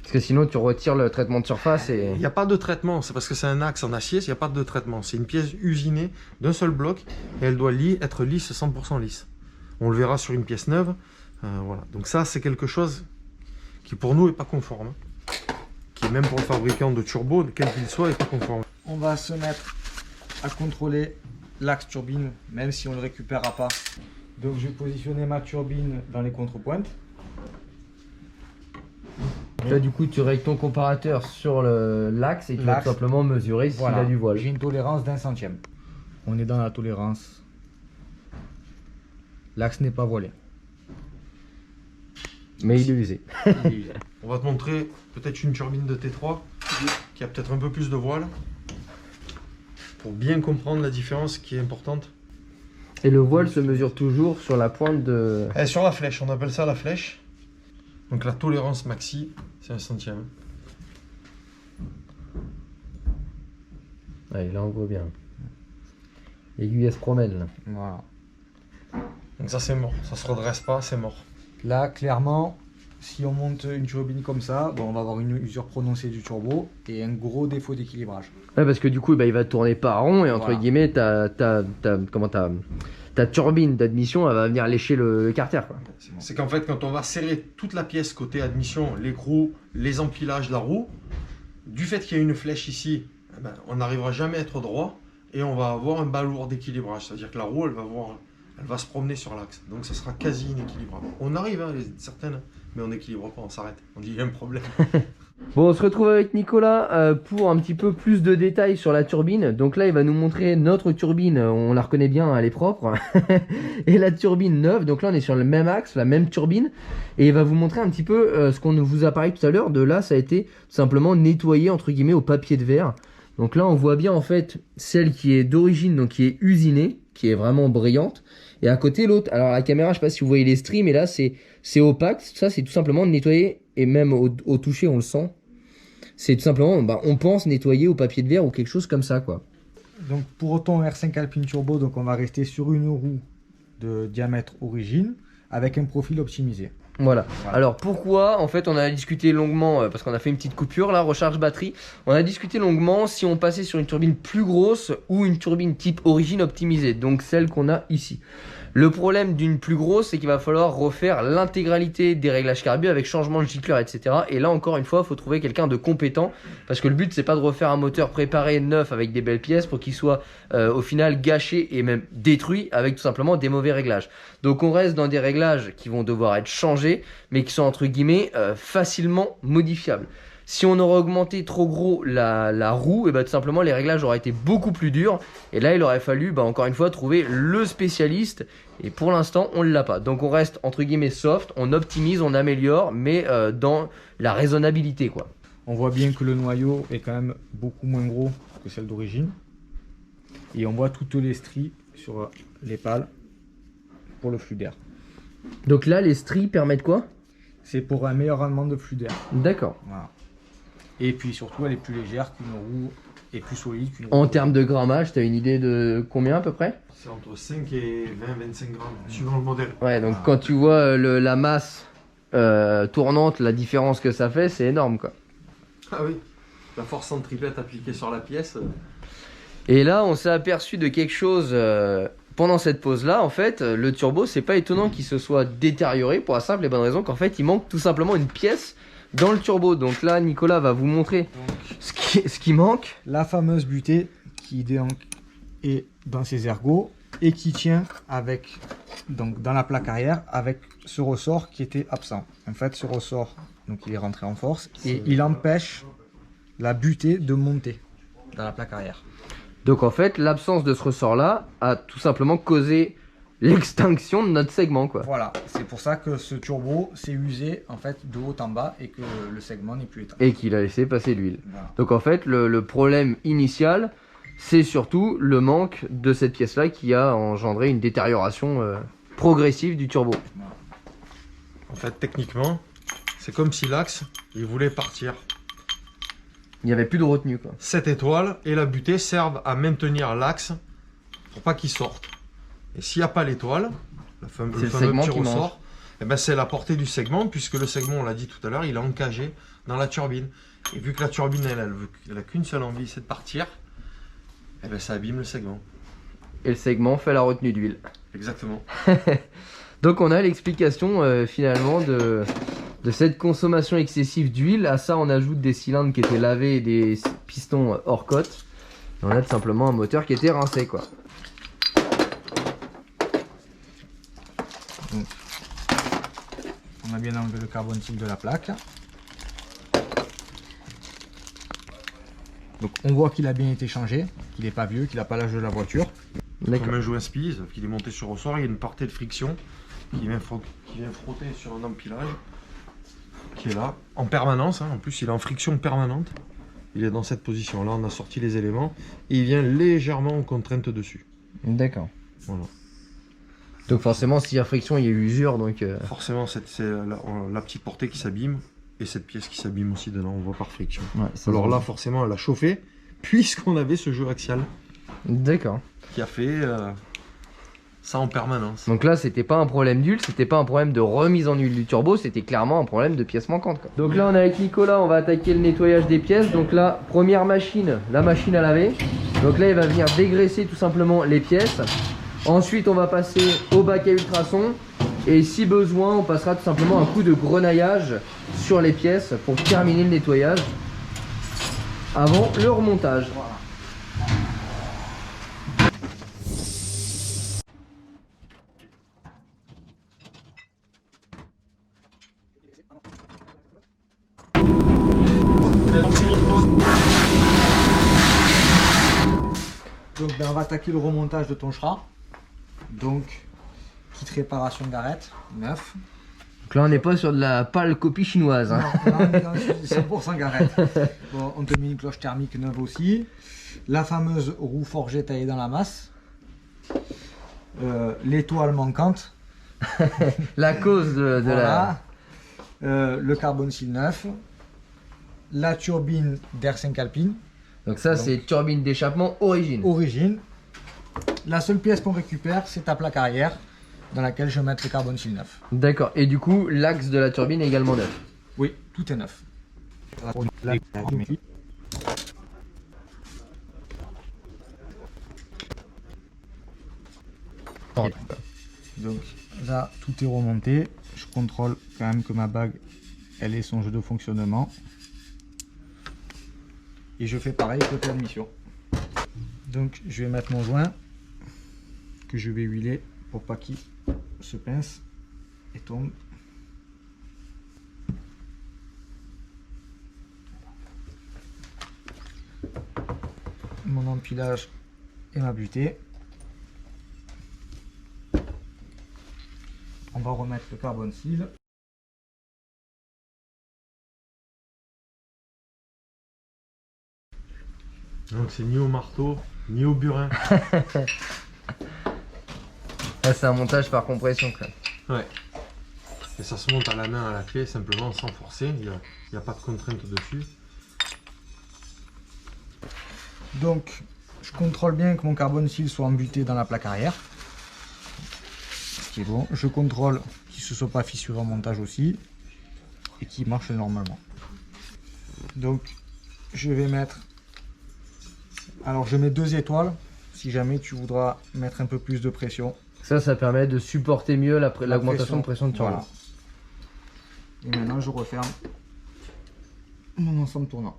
Parce que sinon, tu retires le traitement de surface et... Il n'y a pas de traitement, c'est parce que c'est un axe en acier, il n'y a pas de traitement. C'est une pièce usinée d'un seul bloc et elle doit être lisse, 100% lisse. On le verra sur une pièce neuve. Voilà. Donc ça, c'est quelque chose qui pour nous n'est pas conforme. Qui est même pour le fabricant de turbo, quel qu'il soit, n'est pas conforme. On va se mettre à contrôler l'axe turbine, même si on ne le récupérera pas. Donc je vais positionner ma turbine dans les contrepointes. Là, du coup, tu règles ton comparateur sur l'axe et tu vas tout simplement mesurer s'il a du voile. J'ai une tolérance d'1 centième. On est dans la tolérance. L'axe n'est pas voilé. Mais il est usé. On va te montrer peut-être une turbine de T3 qui a peut-être un peu plus de voile pour bien comprendre la différence qui est importante. Et le voile se mesure toujours sur la pointe de... Sur la flèche, on appelle ça la flèche. Donc la tolérance maxi, c'est 1 centième. Ouais, là on voit bien. L'aiguille elle se promène là. Voilà. Donc ça c'est mort, ça se redresse pas, c'est mort. Là clairement, si on monte une turbine comme ça, bon, on va avoir une usure prononcée du turbo et un gros défaut d'équilibrage. Ouais, parce que du coup il va tourner par rond et entre guillemets ta turbine d'admission elle va venir lécher le carter, quoi. C'est qu'en fait quand on va serrer toute la pièce côté admission, l'écrou, les empilages, la roue, du fait qu'il y a une flèche ici, on n'arrivera jamais à être droit et on va avoir un balourd d'équilibrage. C'est-à-dire que la roue elle va se promener sur l'axe, donc ça sera quasi inéquilibrable. On arrive, certaines, mais on n'équilibre pas, on s'arrête, on dit il y a un problème. Bon, on se retrouve avec Nicolas pour un petit peu plus de détails sur la turbine. Donc là, il va nous montrer notre turbine, on la reconnaît bien, elle est propre. Et la turbine neuve, donc là on est sur le même axe, la même turbine. Et il va vous montrer un petit peu ce qu'on vous a parlé tout à l'heure. De là, ça a été tout simplement nettoyé entre guillemets au papier de verre. Donc là, on voit bien en fait celle qui est d'origine, donc qui est usinée, qui est vraiment brillante. Et à côté l'autre, alors la caméra, je sais pas si vous voyez les streams, et là c'est opaque. Ça c'est tout simplement nettoyé, et même au toucher on le sent. C'est tout simplement, on pense nettoyer au papier de verre ou quelque chose comme ça, quoi. Donc pour autant R5 Alpine Turbo, donc on va rester sur une roue de diamètre origine avec un profil optimisé. Voilà. Alors pourquoi, en fait on a discuté longuement, parce qu'on a fait une petite coupure là, recharge batterie, on a discuté longuement si on passait sur une turbine plus grosse ou une turbine type origine optimisée, donc celle qu'on a ici. Le problème d'une plus grosse, c'est qu'il va falloir refaire l'intégralité des réglages carbu avec changement de gicleur, etc. Et là, encore une fois, il faut trouver quelqu'un de compétent parce que le but, c'est pas de refaire un moteur préparé neuf avec des belles pièces pour qu'il soit au final gâché et même détruit avec tout simplement des mauvais réglages. Donc, on reste dans des réglages qui vont devoir être changés, mais qui sont entre guillemets facilement modifiables. Si on aurait augmenté trop gros la roue, et tout simplement les réglages auraient été beaucoup plus durs. Et là, il aurait fallu, encore une fois, trouver le spécialiste. Et pour l'instant, on ne l'a pas. Donc on reste entre guillemets soft, on optimise, on améliore, mais dans la raisonnabilité, quoi. On voit bien que le noyau est quand même beaucoup moins gros que celle d'origine. Et on voit toutes les stries sur les pales pour le flux d'air. Donc là, les stries permettent quoi? C'est pour un meilleur rendement de flux d'air. D'accord. Voilà. Et puis surtout, elle est plus légère qu'une roue et plus solide qu'une roue. En termes de grammage, tu as une idée de combien à peu près? C'est entre 5 et 20-25 grammes, suivant le modèle. Ouais, donc quand tu vois la masse tournante, la différence que ça fait, c'est énorme, quoi. Ah oui, la force centripète appliquée sur la pièce. Et là, on s'est aperçu de quelque chose pendant cette pause-là. En fait, le turbo, c'est pas étonnant qu'il se soit détérioré pour la simple et bonne raison qu'en fait, il manque tout simplement une pièce dans le turbo. Donc là, Nicolas va vous montrer ce qui manque. La fameuse butée qui est dans ses ergots et qui tient avec, donc dans la plaque arrière avec ce ressort qui était absent. En fait, ce ressort, donc il est rentré en force et il empêche la butée de monter dans la plaque arrière. Donc en fait, l'absence de ce ressort-là a tout simplement causé l'extinction de notre segment, quoi. Voilà, c'est pour ça que ce turbo s'est usé en fait de haut en bas et que le segment n'est plus éteint. Et qu'il a laissé passer l'huile. Voilà. Donc en fait, le problème initial, c'est surtout le manque de cette pièce-là qui a engendré une détérioration progressive du turbo. Voilà. En fait, techniquement, c'est comme si l'axe, il voulait partir. Il n'y avait plus de retenue, quoi. Cette étoile et la butée servent à maintenir l'axe pour pas qu'il sorte. Et s'il n'y a pas l'étoile, le fameux segment petit qui mange. ressort, c'est la portée du segment, puisque le segment, on l'a dit tout à l'heure, il est encagé dans la turbine. Et vu que la turbine, elle n'a qu'une seule envie, c'est de partir, ça abîme le segment. Et le segment fait la retenue d'huile. Exactement. Donc on a l'explication finalement de cette consommation excessive d'huile. À ça, on ajoute des cylindres qui étaient lavés et des pistons hors cote. Et on a tout simplement un moteur qui était rincé, quoi. Donc, on a bien enlevé le carbone-style de la plaque. Donc on voit qu'il a bien été changé, qu'il n'est pas vieux, qu'il n'a pas l'âge de la voiture. Comme un joint Spies, qu'il est monté sur ressort, il y a une partie de friction qui vient frotter sur un empilage qui est là, en permanence. En plus, il est en friction permanente. Il est dans cette position. Là, on a sorti les éléments et il vient légèrement en contrainte dessus. D'accord. Voilà. Donc forcément, s'il y a friction, il y a usure. Donc Forcément, c'est la petite portée qui s'abîme et cette pièce qui s'abîme aussi dedans, on voit par friction. ouais, Alors là, forcément, elle a chauffé puisqu'on avait ce jeu axial D'accord. qui a fait ça en permanence. Donc là, c'était pas un problème d'huile, c'était pas un problème de remise en huile du turbo, c'était clairement un problème de pièces manquantes, quoi. Donc là, on est avec Nicolas, on va attaquer le nettoyage des pièces. Donc là, première machine, la machine à laver. Donc là, il va venir dégraisser tout simplement les pièces. Ensuite, on va passer au bac à ultrasons. Et si besoin, on passera tout simplement un coup de grenaillage sur les pièces pour terminer le nettoyage avant le remontage. Voilà. Donc on va attaquer le remontage de ton Shra. Donc petite réparation d'arête, neuf. Donc là, on n'est pas sur de la pâle copie chinoise, hein. Non, là, on est dans 100% garette. Bon, on te met une cloche thermique neuve aussi. La fameuse roue forgée taillée dans la masse. L'étoile manquante. La cause de Voilà. Le carbone style neuf. La turbine d'Air 5 Alpine. Donc ça, c'est turbine d'échappement origine. Origine. La seule pièce qu'on récupère, c'est ta plaque arrière dans laquelle je vais mettre le carbone style neuf. D'accord. Et du coup, l'axe de la turbine est également neuf. Oui, tout est neuf. Donc là, tout est remonté. Je contrôle quand même que ma bague, elle ait son jeu de fonctionnement. Et je fais pareil côté admission. Donc je vais mettre mon joint que je vais huiler pour pas qu'il se pince et tombe. Mon empilage et ma butée. On va remettre le carbone steel. Donc c'est ni au marteau, ni au burin. Là, c'est un montage par compression quand même. Ouais. Et ça se monte à la main, à la clé, simplement sans forcer. Il n'y a pas de contrainte dessus. Donc je contrôle bien que mon carbone steel soit embuté dans la plaque arrière. Ce qui est bon. Je contrôle qu'il ne se soit pas fissuré en montage aussi. Et qu'il marche normalement. Donc je vais mettre... Alors je mets 2 étoiles. Si jamais tu voudras mettre un peu plus de pression. Ça permet de supporter mieux l'augmentation de pression de turbo. Voilà. Et maintenant je referme mon ensemble tournant.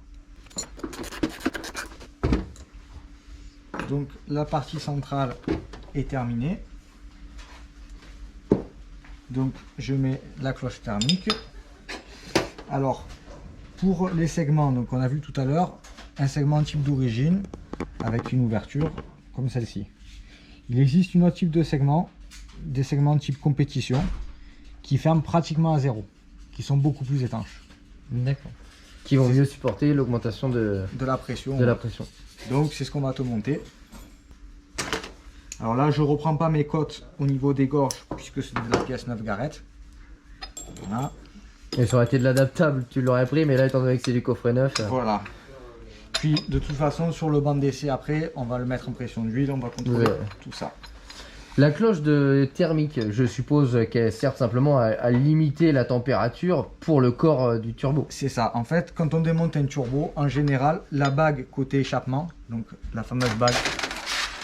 Donc la partie centrale est terminée. Donc je mets la cloche thermique. Alors pour les segments, donc on a vu tout à l'heure un segment type d'origine avec une ouverture comme celle-ci. Il existe une autre type de segment, des segments type compétition qui ferment pratiquement à zéro, qui sont beaucoup plus étanches. D'accord. Qui vont mieux supporter l'augmentation de la pression. Donc c'est ce qu'on va te monter. Alors là je reprends pas mes cotes au niveau des gorges puisque c'est de la pièce 9 Garrett. Voilà. Et ça aurait été de l'adaptable, tu l'aurais pris, mais là étant donné que c'est du coffret neuf. Voilà. Puis de toute façon sur le banc d'essai après on va le mettre en pression d'huile, on va contrôler tout ça. La cloche de thermique, je suppose qu'elle sert simplement à limiter la température pour le corps du turbo. C'est ça, en fait quand on démonte un turbo, en général la bague côté échappement, donc la fameuse bague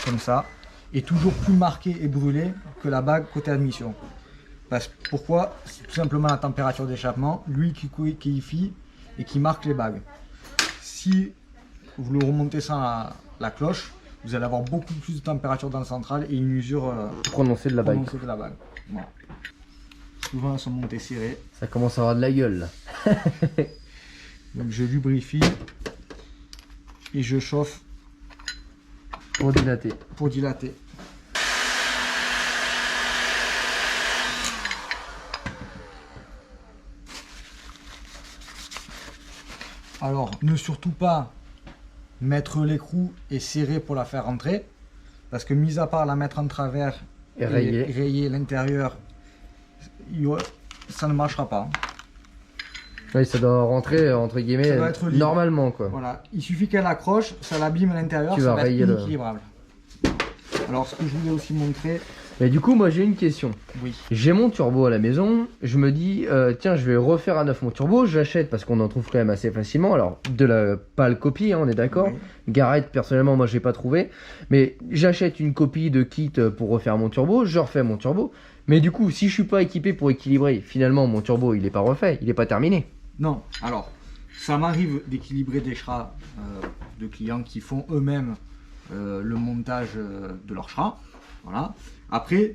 comme ça, est toujours plus marquée et brûlée que la bague côté admission. Pourquoi? C'est tout simplement la température d'échappement, lui qui qualifie et qui marque les bagues. Si vous le remontez sans la cloche, vous allez avoir beaucoup plus de température dans le central et une usure prononcée de la bague. Voilà. Souvent elles sont montées serrées. Ça commence à avoir de la gueule là. Donc je lubrifie et je chauffe pour dilater. Alors ne surtout pas mettre l'écrou et serrer pour la faire rentrer, parce que mis à part la mettre en travers et rayer l'intérieur, ça ne marchera pas. Oui, ça doit rentrer entre guillemets normalement quoi. Voilà, il suffit qu'elle accroche, ça l'abîme à l'intérieur, ça va être inéquilibrable. Alors ce que je voulais aussi montrer... Mais du coup moi j'ai une question. Oui. J'ai mon turbo à la maison, je me dis tiens je vais refaire à neuf mon turbo, j'achète parce qu'on en trouve quand même assez facilement, alors pas le copie hein, on est d'accord, oui. Garrett personnellement moi j'ai pas trouvé, mais j'achète une copie de kit pour refaire mon turbo, je refais mon turbo, mais du coup si je suis pas équipé pour équilibrer, finalement mon turbo il est pas refait, il est pas terminé. Non, alors ça m'arrive d'équilibrer des chras de clients qui font eux-mêmes le montage de leur chras, voilà. Après,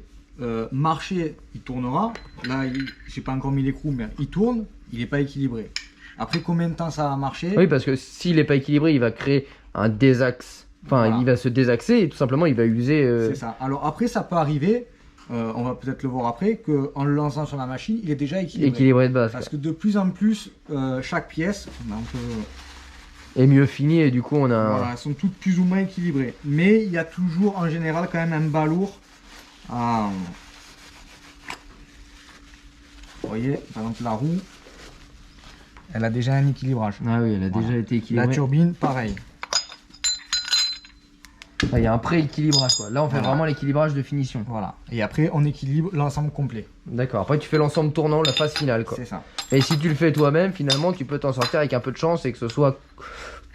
marcher, il tournera. Là, j'ai pas encore mis l'écrou, mais il tourne, il n'est pas équilibré. Après, combien de temps ça va marcher? Oui, parce que s'il n'est pas équilibré, il va créer un désaxe. Enfin, voilà. Il va se désaxer et tout simplement, il va user... C'est ça. Alors après, ça peut arriver, on va peut-être le voir après, qu'en le lançant sur la machine, il est déjà équilibré. Équilibré de base. Parce que de plus en plus, chaque pièce... est mieux fini et du coup, on a... Voilà, elles sont toutes plus ou moins équilibrées. Mais il y a toujours, en général, quand même un bas lourd. Vous voyez, par exemple la roue, elle a déjà un équilibrage. Ah oui, elle a déjà été équilibrée. La turbine, pareil. Il y a un pré-équilibrage quoi. Là on fait vraiment l'équilibrage de finition. Voilà. Et après on équilibre l'ensemble complet. D'accord. Après tu fais l'ensemble tournant, la phase finale quoi. C'est ça. Et si tu le fais toi-même, finalement tu peux t'en sortir avec un peu de chance et que ce soit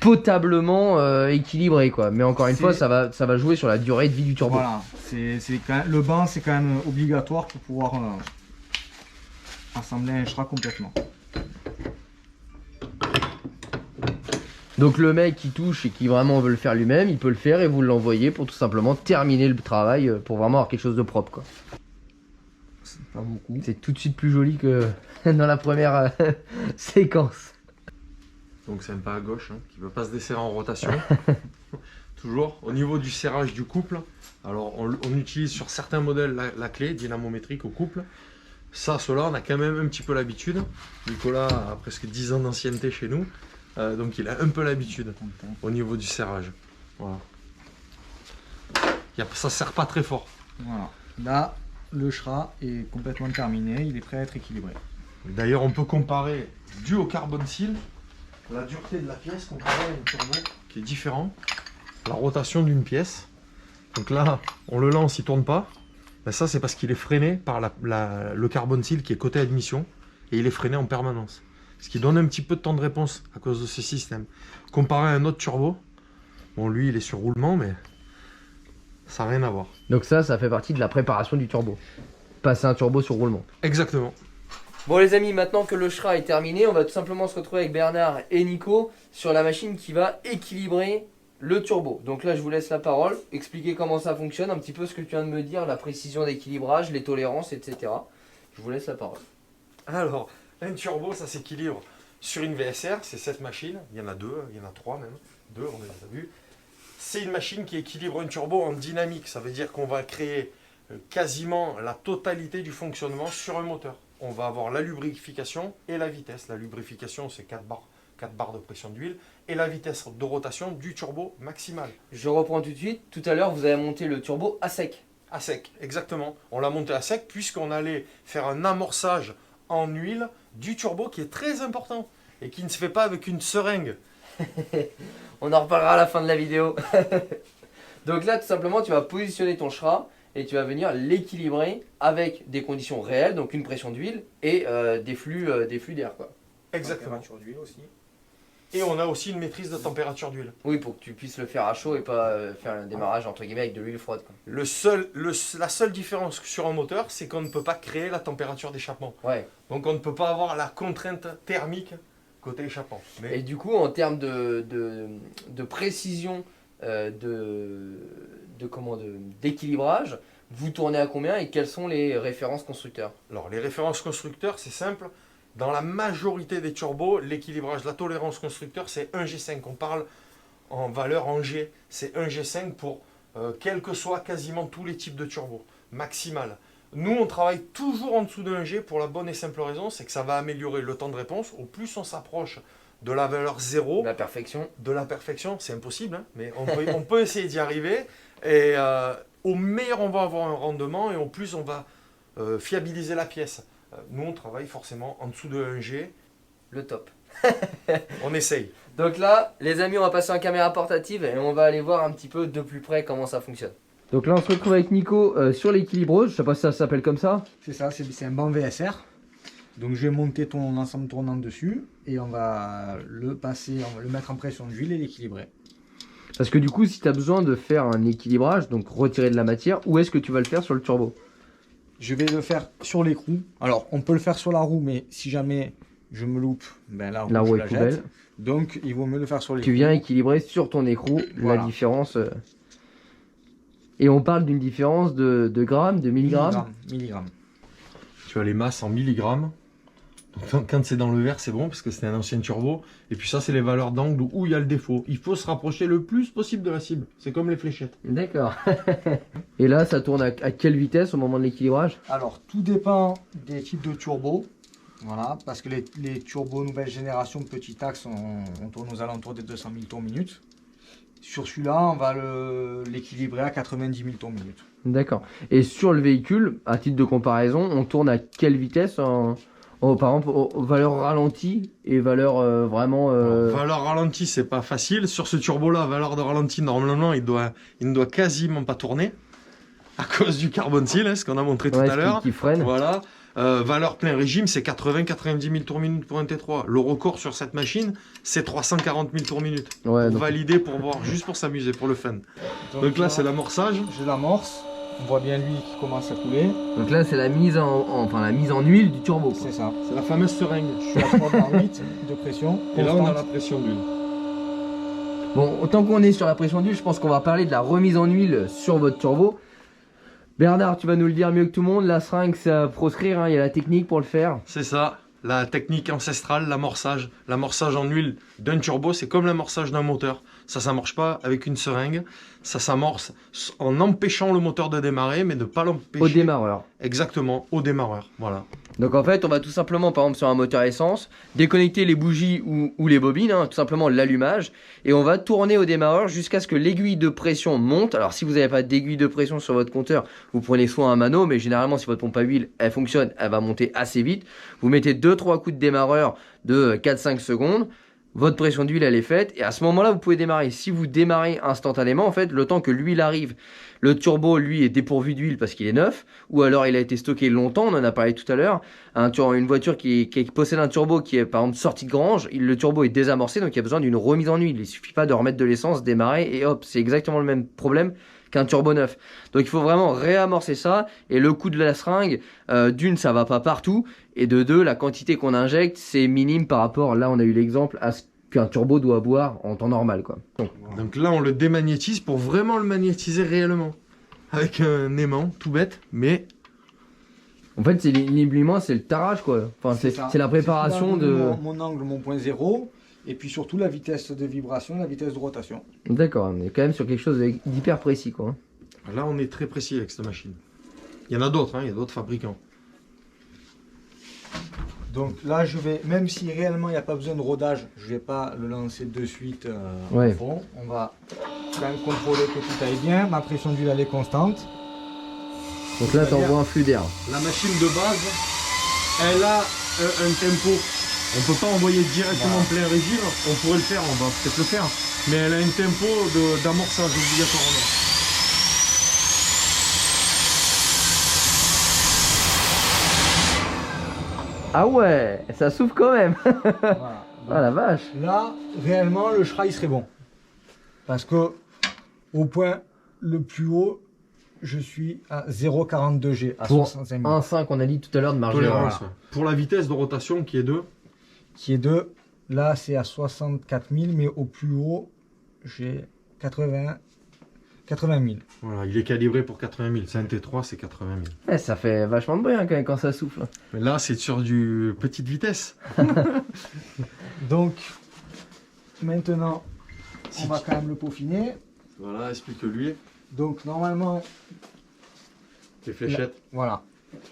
potablement équilibré quoi. Mais encore une C'est- fois, ça va jouer sur la durée de vie du turbo. Voilà, le banc c'est quand même obligatoire pour pouvoir assembler un Shra complètement. Donc le mec qui touche et qui vraiment veut le faire lui-même, il peut le faire et vous l'envoyez pour tout simplement terminer le travail pour vraiment avoir quelque chose de propre quoi. C'est pas beaucoup. C'est tout de suite plus joli que dans la première séquence. Donc c'est un pas à gauche hein, qui ne veut pas se desserrer en rotation. Toujours. Au niveau du serrage du couple, alors on utilise sur certains modèles la clé dynamométrique au couple. Ça, cela, on a quand même un petit peu l'habitude. Nicolas a presque 10 ans d'ancienneté chez nous. Donc il a un peu l'habitude au niveau du serrage. Voilà. Ça ne serre pas très fort. Voilà. Là, le Shra est complètement terminé, il est prêt à être équilibré. D'ailleurs, on peut comparer, dû au carbone steel, la dureté de la pièce comparée à une turbo qui est différent. La rotation d'une pièce. Donc là, on le lance, il ne tourne pas. Ben ça, c'est parce qu'il est freiné par le carbone steel qui est côté admission. Et il est freiné en permanence. Ce qui donne un petit peu de temps de réponse à cause de ce système. Comparé à un autre turbo, bon lui il est sur roulement mais ça n'a rien à voir. Donc ça fait partie de la préparation du turbo. Passer un turbo sur roulement. Exactement. Bon les amis, maintenant que le Shra est terminé, on va tout simplement se retrouver avec Bernard et Nico sur la machine qui va équilibrer le turbo. Donc là je vous laisse la parole, expliquer comment ça fonctionne, un petit peu ce que tu viens de me dire, la précision d'équilibrage, les tolérances, etc. Je vous laisse la parole. Alors, un turbo ça s'équilibre sur une VSR, c'est cette machine, il y en a deux, il y en a trois même, deux on les a vus. C'est une machine qui équilibre un turbo en dynamique, ça veut dire qu'on va créer quasiment la totalité du fonctionnement sur un moteur. On va avoir la lubrification et la vitesse. La lubrification c'est 4 barres de pression d'huile et la vitesse de rotation du turbo maximale. Je reprends tout de suite, tout à l'heure vous avez monté le turbo à sec. À sec, exactement. On l'a monté à sec puisqu'on allait faire un amorçage en huile du turbo qui est très important et qui ne se fait pas avec une seringue. On en reparlera à la fin de la vidéo. Donc là tout simplement tu vas positionner ton Shra et tu vas venir l'équilibrer avec des conditions réelles, donc une pression d'huile et des flux d'air quoi. Exactement. Température d'huile aussi. Et on a aussi une maîtrise de température d'huile. Oui, pour que tu puisses le faire à chaud et pas faire un démarrage entre guillemets avec de l'huile froide quoi. La seule différence sur un moteur, c'est qu'on ne peut pas créer la température d'échappement. Ouais. Donc on ne peut pas avoir la contrainte thermique côté échappement. Mais Et du coup, en termes de précision d'équilibrage, vous tournez à combien et quelles sont les références constructeurs? alors les références constructeurs, c'est simple. Dans la majorité des turbos, l'équilibrage, la tolérance constructeur, c'est 1 G5. On parle en valeur en G. C'est 1 G5 pour quels que soient quasiment tous les types de turbos. Maximal. Nous, on travaille toujours en dessous de 1 G pour la bonne et simple raison, c'est que ça va améliorer le temps de réponse. Au plus on s'approche de la valeur 0, La perfection. de la perfection, c'est impossible, hein, mais on peut essayer d'y arriver. Et au meilleur, on va avoir un rendement et au plus, on va fiabiliser la pièce. Nous, on travaille forcément en dessous de 1 G. Le top. On essaye. Donc là, les amis, on va passer en caméra portative et on va aller voir un petit peu de plus près comment ça fonctionne. Donc là, on se retrouve avec Nico sur l'équilibreuse. Je sais pas si ça s'appelle comme ça. C'est ça, c'est un banc VSR. Donc je vais monter ton ensemble tournant dessus et on va le passer, on va le mettre en pression d'huile et l'équilibrer. Parce que du coup, si tu as besoin de faire un équilibrage, donc retirer de la matière, où est-ce que tu vas le faire sur le turbo? Je vais le faire sur l'écrou. Alors on peut le faire sur la roue, mais si jamais je me loupe, ben la La roue, roue je est la poubelle. jette. Donc il vaut mieux le faire sur l'écrou. Tu viens équilibrer sur ton écrou Voilà. la différence. Et on parle d'une différence de grammes, de milligrammes. Milligrammes. Tu as les masses en milligrammes. Donc, quand c'est dans le vert, c'est bon parce que c'est un ancien turbo. Et puis ça, c'est les valeurs d'angle où il y a le défaut. Il faut se rapprocher le plus possible de la cible. C'est comme les fléchettes. D'accord. Et là, ça tourne à quelle vitesse au moment de l'équilibrage? Alors tout dépend des types de turbos. Voilà, parce que les turbos nouvelle génération petit axe, on tourne aux alentours des 200 000 tours minute. Sur celui-là, on va l'équilibrer à 90 000 tours minute. D'accord. Et sur le véhicule, à titre de comparaison, on tourne à quelle vitesse par exemple, aux valeurs ralenties et valeurs vraiment... Alors, valeur ralentie, c'est pas facile. Sur ce turbo-là, valeur de ralenti, normalement, il ne doit quasiment pas tourner. À cause du carbone steel, hein, ce qu'on a montré tout ouais, à l'heure. qui freine. Voilà. Valeur plein régime, c'est 80-90 000 tours minute pour un T3. Le record sur cette machine, c'est 340 000 tours minute. Ouais, Pour donc- valider, pour voir, juste pour s'amuser, pour le fun. Donc là, c'est l'amorçage. Je l'amorce. On voit bien lui qui commence à couler. Donc là, c'est la mise enfin, la mise en huile du turbo. quoi. C'est ça. C'est la fameuse seringue. Je suis à 3,8 de pression. Et là, on a constante. la pression d'huile. Bon, autant qu'on est sur la pression d'huile, je pense qu'on va parler de la remise en huile sur votre turbo. Bernard, tu vas nous le dire mieux que tout le monde. La seringue, c'est à proscrire, hein, il y a la technique pour le faire. C'est ça, la technique ancestrale, l'amorçage. L'amorçage en huile d'un turbo, c'est comme l'amorçage d'un moteur. Ça s'amorce pas avec une seringue. Ça s'amorce en empêchant le moteur de démarrer, mais de pas l'empêcher. Au démarreur. Exactement, au démarreur. Voilà. Donc en fait, on va tout simplement, par exemple sur un moteur essence, déconnecter les bougies ou les bobines, hein, tout simplement l'allumage, et on va tourner au démarreur jusqu'à ce que l'aiguille de pression monte. Alors si vous n'avez pas d'aiguille de pression sur votre compteur, vous prenez soit un mano, mais généralement si votre pompe à huile, elle fonctionne, elle va monter assez vite. Vous mettez 2-3 coups de démarreur de 4-5 secondes. Votre pression d'huile elle est faite et à ce moment là vous pouvez démarrer. Si vous démarrez instantanément en fait le temps que l'huile arrive, le turbo lui est dépourvu d'huile parce qu'il est neuf ou alors il a été stocké longtemps, on en a parlé tout à l'heure. Une voiture qui possède un turbo qui est par exemple sorti de grange, le turbo est désamorcé donc il y a besoin d'une remise en huile. Il suffit pas de remettre de l'essence, démarrer et hop, c'est exactement le même problème qu'un turbo neuf. Donc il faut vraiment réamorcer ça et le coût de la seringue, d'une ça va pas partout et de deux la quantité qu'on injecte c'est minime par rapport, là on a eu l'exemple à ce qu'un turbo doit boire en temps normal quoi. Donc là, on le démagnétise pour vraiment le magnétiser réellement. Avec un aimant, tout bête, mais En fait c'est l'éblouissement, c'est le tarage quoi. Enfin ça. c'est la préparation C'est de... mon angle, mon point zéro. Et puis surtout la vitesse de vibration, la vitesse de rotation. D'accord, on est quand même sur quelque chose d'hyper précis quoi. là, on est très précis avec cette machine. Il y en a d'autres, hein, il y a d'autres fabricants. Donc là, je vais, même si réellement il n'y a pas besoin de rodage, je ne vais pas le lancer de suite Ouais. au fond. On va quand même contrôler que tout aille bien. Ma pression d'huile elle est constante. Donc là t'envoies un flux d'air. La machine de base, elle a un tempo. On peut pas envoyer directement plein régime. On pourrait le faire, on va peut-être le faire. Mais elle a un tempo d'amorçage obligatoirement. Ah ouais, ça souffle quand même. Voilà. Ah la vache. Là, réellement, le Schrail serait bon. Parce que au point le plus haut, je suis à 0,42 G, à Pour 65 000. 1,5 qu'on a dit tout à l'heure de marge d'erreur. Tolérance. Pour la vitesse de rotation qui est de... Qui est de, là c'est à 64 000, mais au plus haut, j'ai 80 000. Voilà, il est calibré pour 80 000. C'est un T3, c'est 80 000. Ouais, ça fait vachement de bruit hein, quand ça souffle. Mais là, c'est sur du petite vitesse. Donc, maintenant, on va quand même le peaufiner. Voilà, explique-lui. Donc, normalement, Les fléchettes. voilà.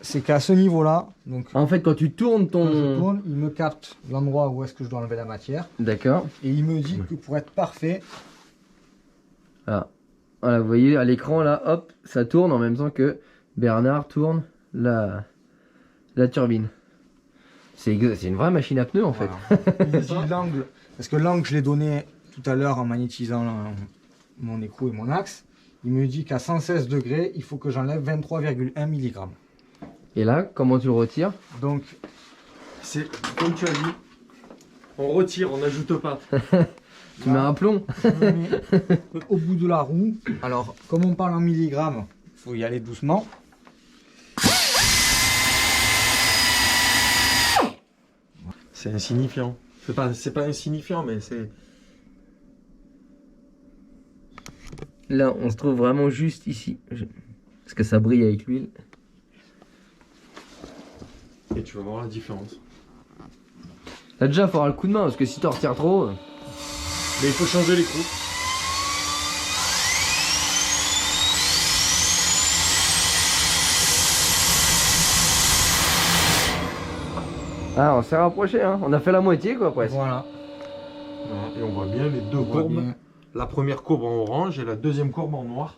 C'est qu'à ce niveau-là, donc En fait quand tu tournes quand je ton... tourne, il me capte l'endroit où est-ce que je dois enlever la matière. D'accord. Et il me dit que pour être parfait, Ah. Voilà, vous voyez à l'écran là, hop, ça tourne en même temps que Bernard tourne la turbine. C'est une vraie machine à pneus en fait. voilà. Il me dit l'angle, parce que l'angle je l'ai donné tout à l'heure en magnétisant mon écrou et mon axe. Il me dit qu'à 116 degrés, il faut que j'enlève 23,1 mg. Et là, comment tu le retires? Donc, C'est comme tu as dit. On retire, on n'ajoute pas. Tu mets un plomb. je me mets au bout de la roue. Alors, comme on parle en milligrammes, il faut y aller doucement. C'est insignifiant. C'est pas insignifiant, mais c'est... Là, on se trouve vraiment juste ici. Parce que ça brille avec l'huile. Et tu vas voir la différence. Là déjà, il faudra le coup de main parce que si tu en retires trop... Mais il faut changer l'écrou. Ah, on s'est rapproché, hein. On a fait la moitié quoi presque. Voilà. Voilà, et on voit bien les deux On voit courbes. bien. La première courbe en orange et la deuxième courbe en noir.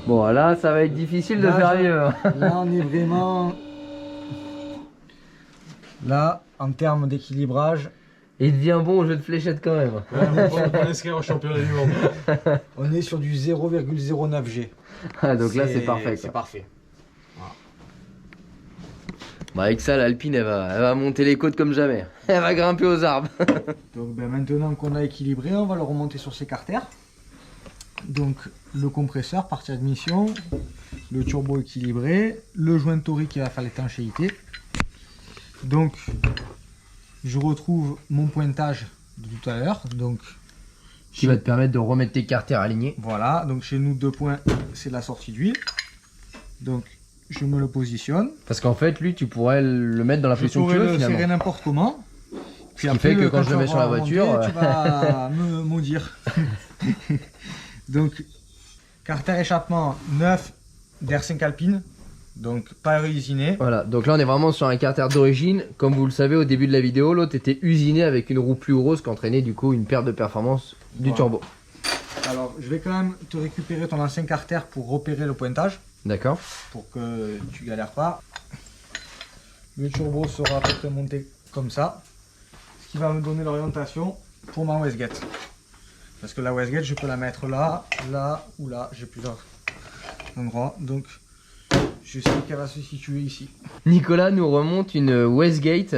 Bon, là, ça va être difficile de Là, faire je- mieux. hein. Là, on est vraiment... Là, en termes d'équilibrage, Il devient bon au jeu de fléchettes quand même. Ouais, on peut l'inscrire au championnat du monde. On est sur du 0,09 G. Ah, donc là c'est parfait. C'est Quoi. parfait. Bah, avec ça, l'Alpine elle va monter les côtes comme jamais. Elle va grimper aux arbres. Donc ben, maintenant qu'on a équilibré, on va le remonter sur ses carters. Donc le compresseur, partie admission, le turbo équilibré, le joint torique qui va faire l'étanchéité. Donc je retrouve mon pointage de tout à l'heure. Donc Qui va te permettre de remettre tes carters alignés. voilà, donc chez nous 2 points, c'est la sortie d'huile. Donc je me le positionne. Parce qu'en fait, lui, tu pourrais le mettre dans la Je position que tu pourrais veux le serrer finalement. n'importe comment. Ce qui fait que quand je le mets sur la voiture, tu vas me maudire. Donc, carter échappement neuf d'R5 Alpine, donc pas réusiné. Voilà, donc là on est vraiment sur un carter d'origine. Comme vous le savez au début de la vidéo, l'autre était usiné avec une roue plus grosse qui entraînait du coup une perte de performance du Voilà. turbo. Alors, je vais quand même te récupérer ton ancien carter pour repérer le pointage, D'accord. pour que tu galères pas. Le turbo sera à peu près monté comme ça, ce qui va me donner l'orientation pour ma wastegate. Parce que la wastegate, je peux la mettre là, là ou là, j'ai plusieurs endroits, donc je sais qu'elle va se situer ici. Nicolas nous remonte une Westgate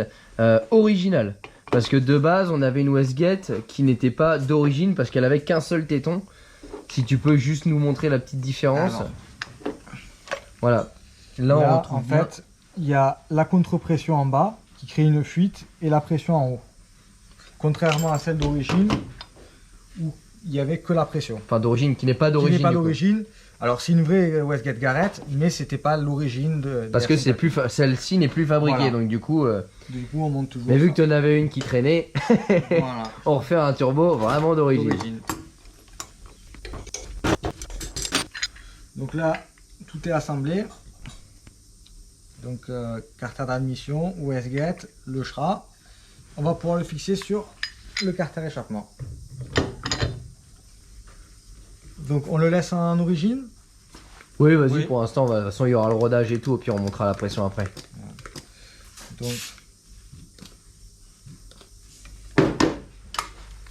originale. Parce que de base, on avait une Westgate qui n'était pas d'origine parce qu'elle avait qu'un seul téton. Si tu peux juste nous montrer la petite différence. Alors. Voilà. Là, on Là, retrouve en bien. fait, il y a la contre-pression en bas qui crée une fuite et la pression en haut. Contrairement à celle d'origine où il n'y avait que la pression. Enfin, d'origine, qui n'est pas Qui d'origine. n'est pas du coup. d'origine. Alors c'est une vraie Westgate Garrett, mais c'était pas l'origine de. Parce que c'est plus celle-ci n'est plus fabriquée. Voilà. Donc du coup, Du coup, on monte toujours. mais vu ça. que tu en avais une qui traînait, Voilà. on refait un turbo vraiment d'origine. D'origine. Donc là, tout est assemblé. Donc carter d'admission, Westgate, le SHRA. On va pouvoir le fixer sur le carter échappement. Donc on le laisse en origine. Oui, vas-y, Oui. pour l'instant, de toute façon, il y aura le rodage et tout, et puis on montera la pression après. Donc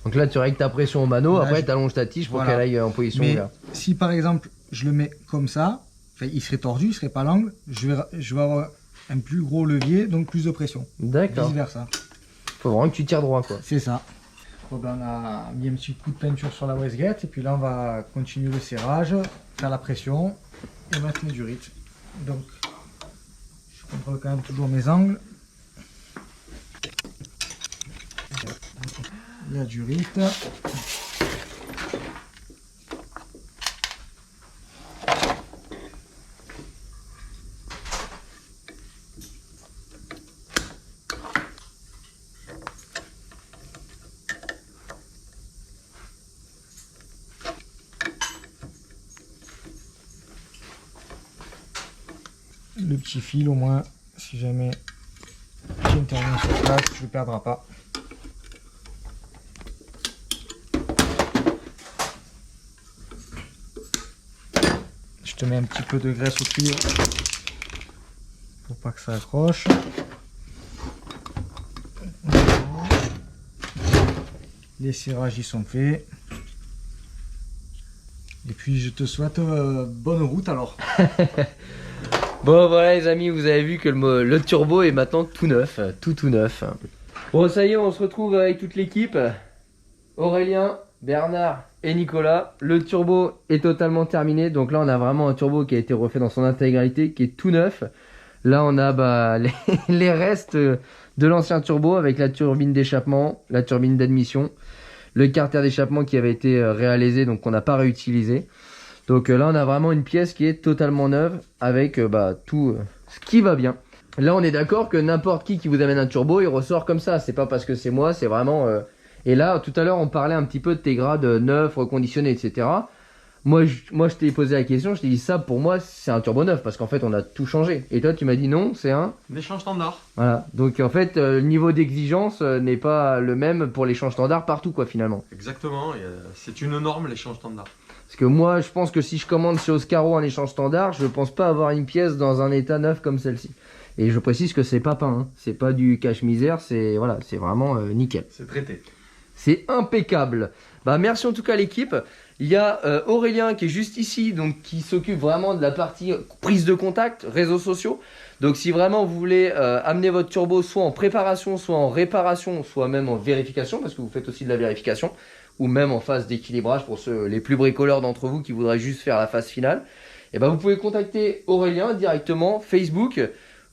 Donc là, tu règles ta pression au mano, Là, après je- tu allonges ta tige pour Voilà. qu'elle aille en position mais ouverte. si par exemple je le mets comme ça, enfin, il serait tordu, il serait pas l'angle, je vais avoir un plus gros levier, donc plus de pression. D'accord. Vice versa. Faut vraiment que tu tires droit, quoi. C'est ça. Bon, ben, on a mis un petit coup de peinture sur la Westgate et puis là on va continuer le serrage, faire la pression et mettre mes durites. Donc je contrôle quand même toujours mes angles. La durite. Le petit fil au moins, si jamais j'interviens sur place, je ne le perdrai pas. Je te mets un petit peu de graisse au cuivre pour pas que ça accroche. Les serrages y sont faits. Et puis je te souhaite bonne route alors. Bon, voilà, les amis, vous avez vu que le turbo est maintenant tout neuf, tout neuf. Bon, ça y est, on se retrouve avec toute l'équipe. Aurélien, Bernard et Nicolas. Le turbo est totalement terminé. Donc là, on a vraiment un turbo qui a été refait dans son intégralité, qui est tout neuf. Là, on a les restes de l'ancien turbo avec la turbine d'échappement, la turbine d'admission, le carter d'échappement qui avait été réalisé, donc qu'on n'a pas réutilisé. Donc là, on a vraiment une pièce qui est totalement neuve avec tout ce qui va bien. Là, on est d'accord que n'importe qui vous amène un turbo, il ressort comme ça. C'est pas parce que c'est moi, c'est vraiment... Et là, tout à l'heure, on parlait un petit peu de tes grades neufs, reconditionnés, etc. Moi, je t'ai posé la question, je t'ai dit ça, pour moi, c'est un turbo neuf, parce qu'en fait, on a tout changé. Et toi, tu m'as dit non, c'est un... L'échange standard. Voilà. Donc, en fait, le niveau d'exigence n'est pas le même pour l'échange standard partout, quoi, finalement. Exactement, c'est une norme l'échange standard. Parce que moi, je pense que si je commande chez Oscaro en échange standard, je pense pas avoir une pièce dans un état neuf comme celle-ci. Et je précise que c'est pas peint, hein. C'est pas du cache-misère, c'est voilà, c'est vraiment nickel. C'est traité. C'est impeccable. Bah, merci en tout cas à l'équipe. Il y a Aurélien qui est juste ici, donc qui s'occupe vraiment de la partie prise de contact, réseaux sociaux. Donc si vraiment vous voulez amener votre turbo soit en préparation, soit en réparation, soit même en vérification, parce que vous faites aussi de la vérification, ou même en phase d'équilibrage pour ceux les plus bricoleurs d'entre vous qui voudraient juste faire la phase finale, et ben vous pouvez contacter Aurélien directement Facebook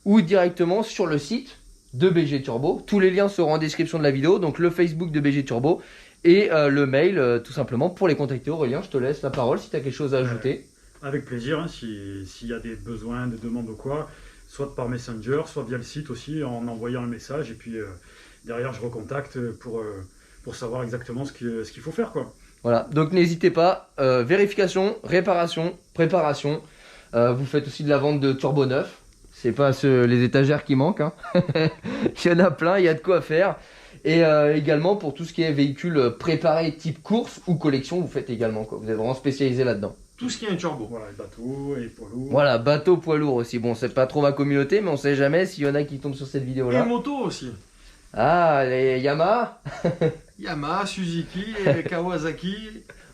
ou directement sur le site de BG Turbo. Tous les liens seront en description de la vidéo, donc le Facebook de BG Turbo et le mail tout simplement pour les contacter. Aurélien, je te laisse la parole si tu as quelque chose à ajouter. Avec plaisir, hein, s'il y a des besoins, des demandes ou quoi, soit par Messenger, soit via le site aussi, en envoyant un message, et puis derrière je recontacte pour savoir exactement ce qu'il faut faire, quoi. Voilà, donc n'hésitez pas, vérification, réparation, préparation. Vous faites aussi de la vente de turbo neuf. C'est pas les étagères qui manquent, hein. Il y en a plein, il y a de quoi faire. Et également pour tout ce qui est véhicule préparé type course ou collection, vous faites également, quoi. Vous êtes vraiment spécialisé là-dedans. Tout ce qui est un turbo. Voilà, les bateaux et poids lourds. Voilà, bateau, poids lourd aussi. Bon, c'est pas trop ma communauté, mais on sait jamais s'il y en a qui tombent sur cette Et vidéo-là. moto aussi. Ah, les Yamaha. Yamaha, Suzuki, et Kawasaki.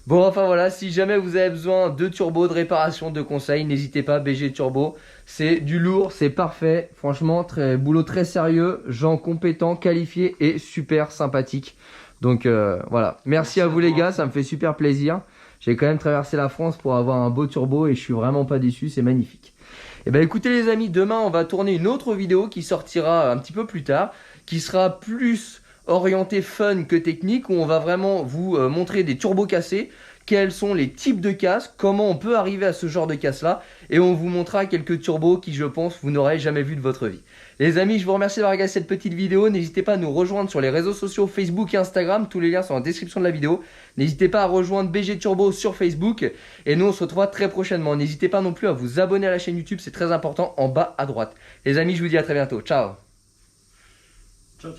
Bon, enfin voilà, si jamais vous avez besoin de turbo, de réparation, de conseils, n'hésitez pas, BG Turbo. C'est du lourd, c'est parfait. Franchement, boulot très sérieux, gens compétents, qualifiés et super sympathiques. Donc voilà, merci à vous les gars, ça me fait super plaisir. J'ai quand même traversé la France pour avoir un beau turbo et je suis vraiment pas déçu, c'est magnifique. Et ben écoutez les amis, demain on va tourner une autre vidéo qui sortira un petit peu plus tard, qui sera plus orientée fun que technique, où on va vraiment vous montrer des turbos cassés, quels sont les types de casques, comment on peut arriver à ce genre de casse là, et on vous montrera quelques turbos qui je pense vous n'aurez jamais vu de votre vie. Les amis, je vous remercie d'avoir regardé cette petite vidéo, n'hésitez pas à nous rejoindre sur les réseaux sociaux Facebook et Instagram, tous les liens sont en description de la vidéo, n'hésitez pas à rejoindre BG Turbo sur Facebook, et nous on se retrouvera très prochainement, n'hésitez pas non plus à vous abonner à la chaîne YouTube, c'est très important, en bas à droite. Les amis, je vous dis à très bientôt, ciao. Ciao, ciao.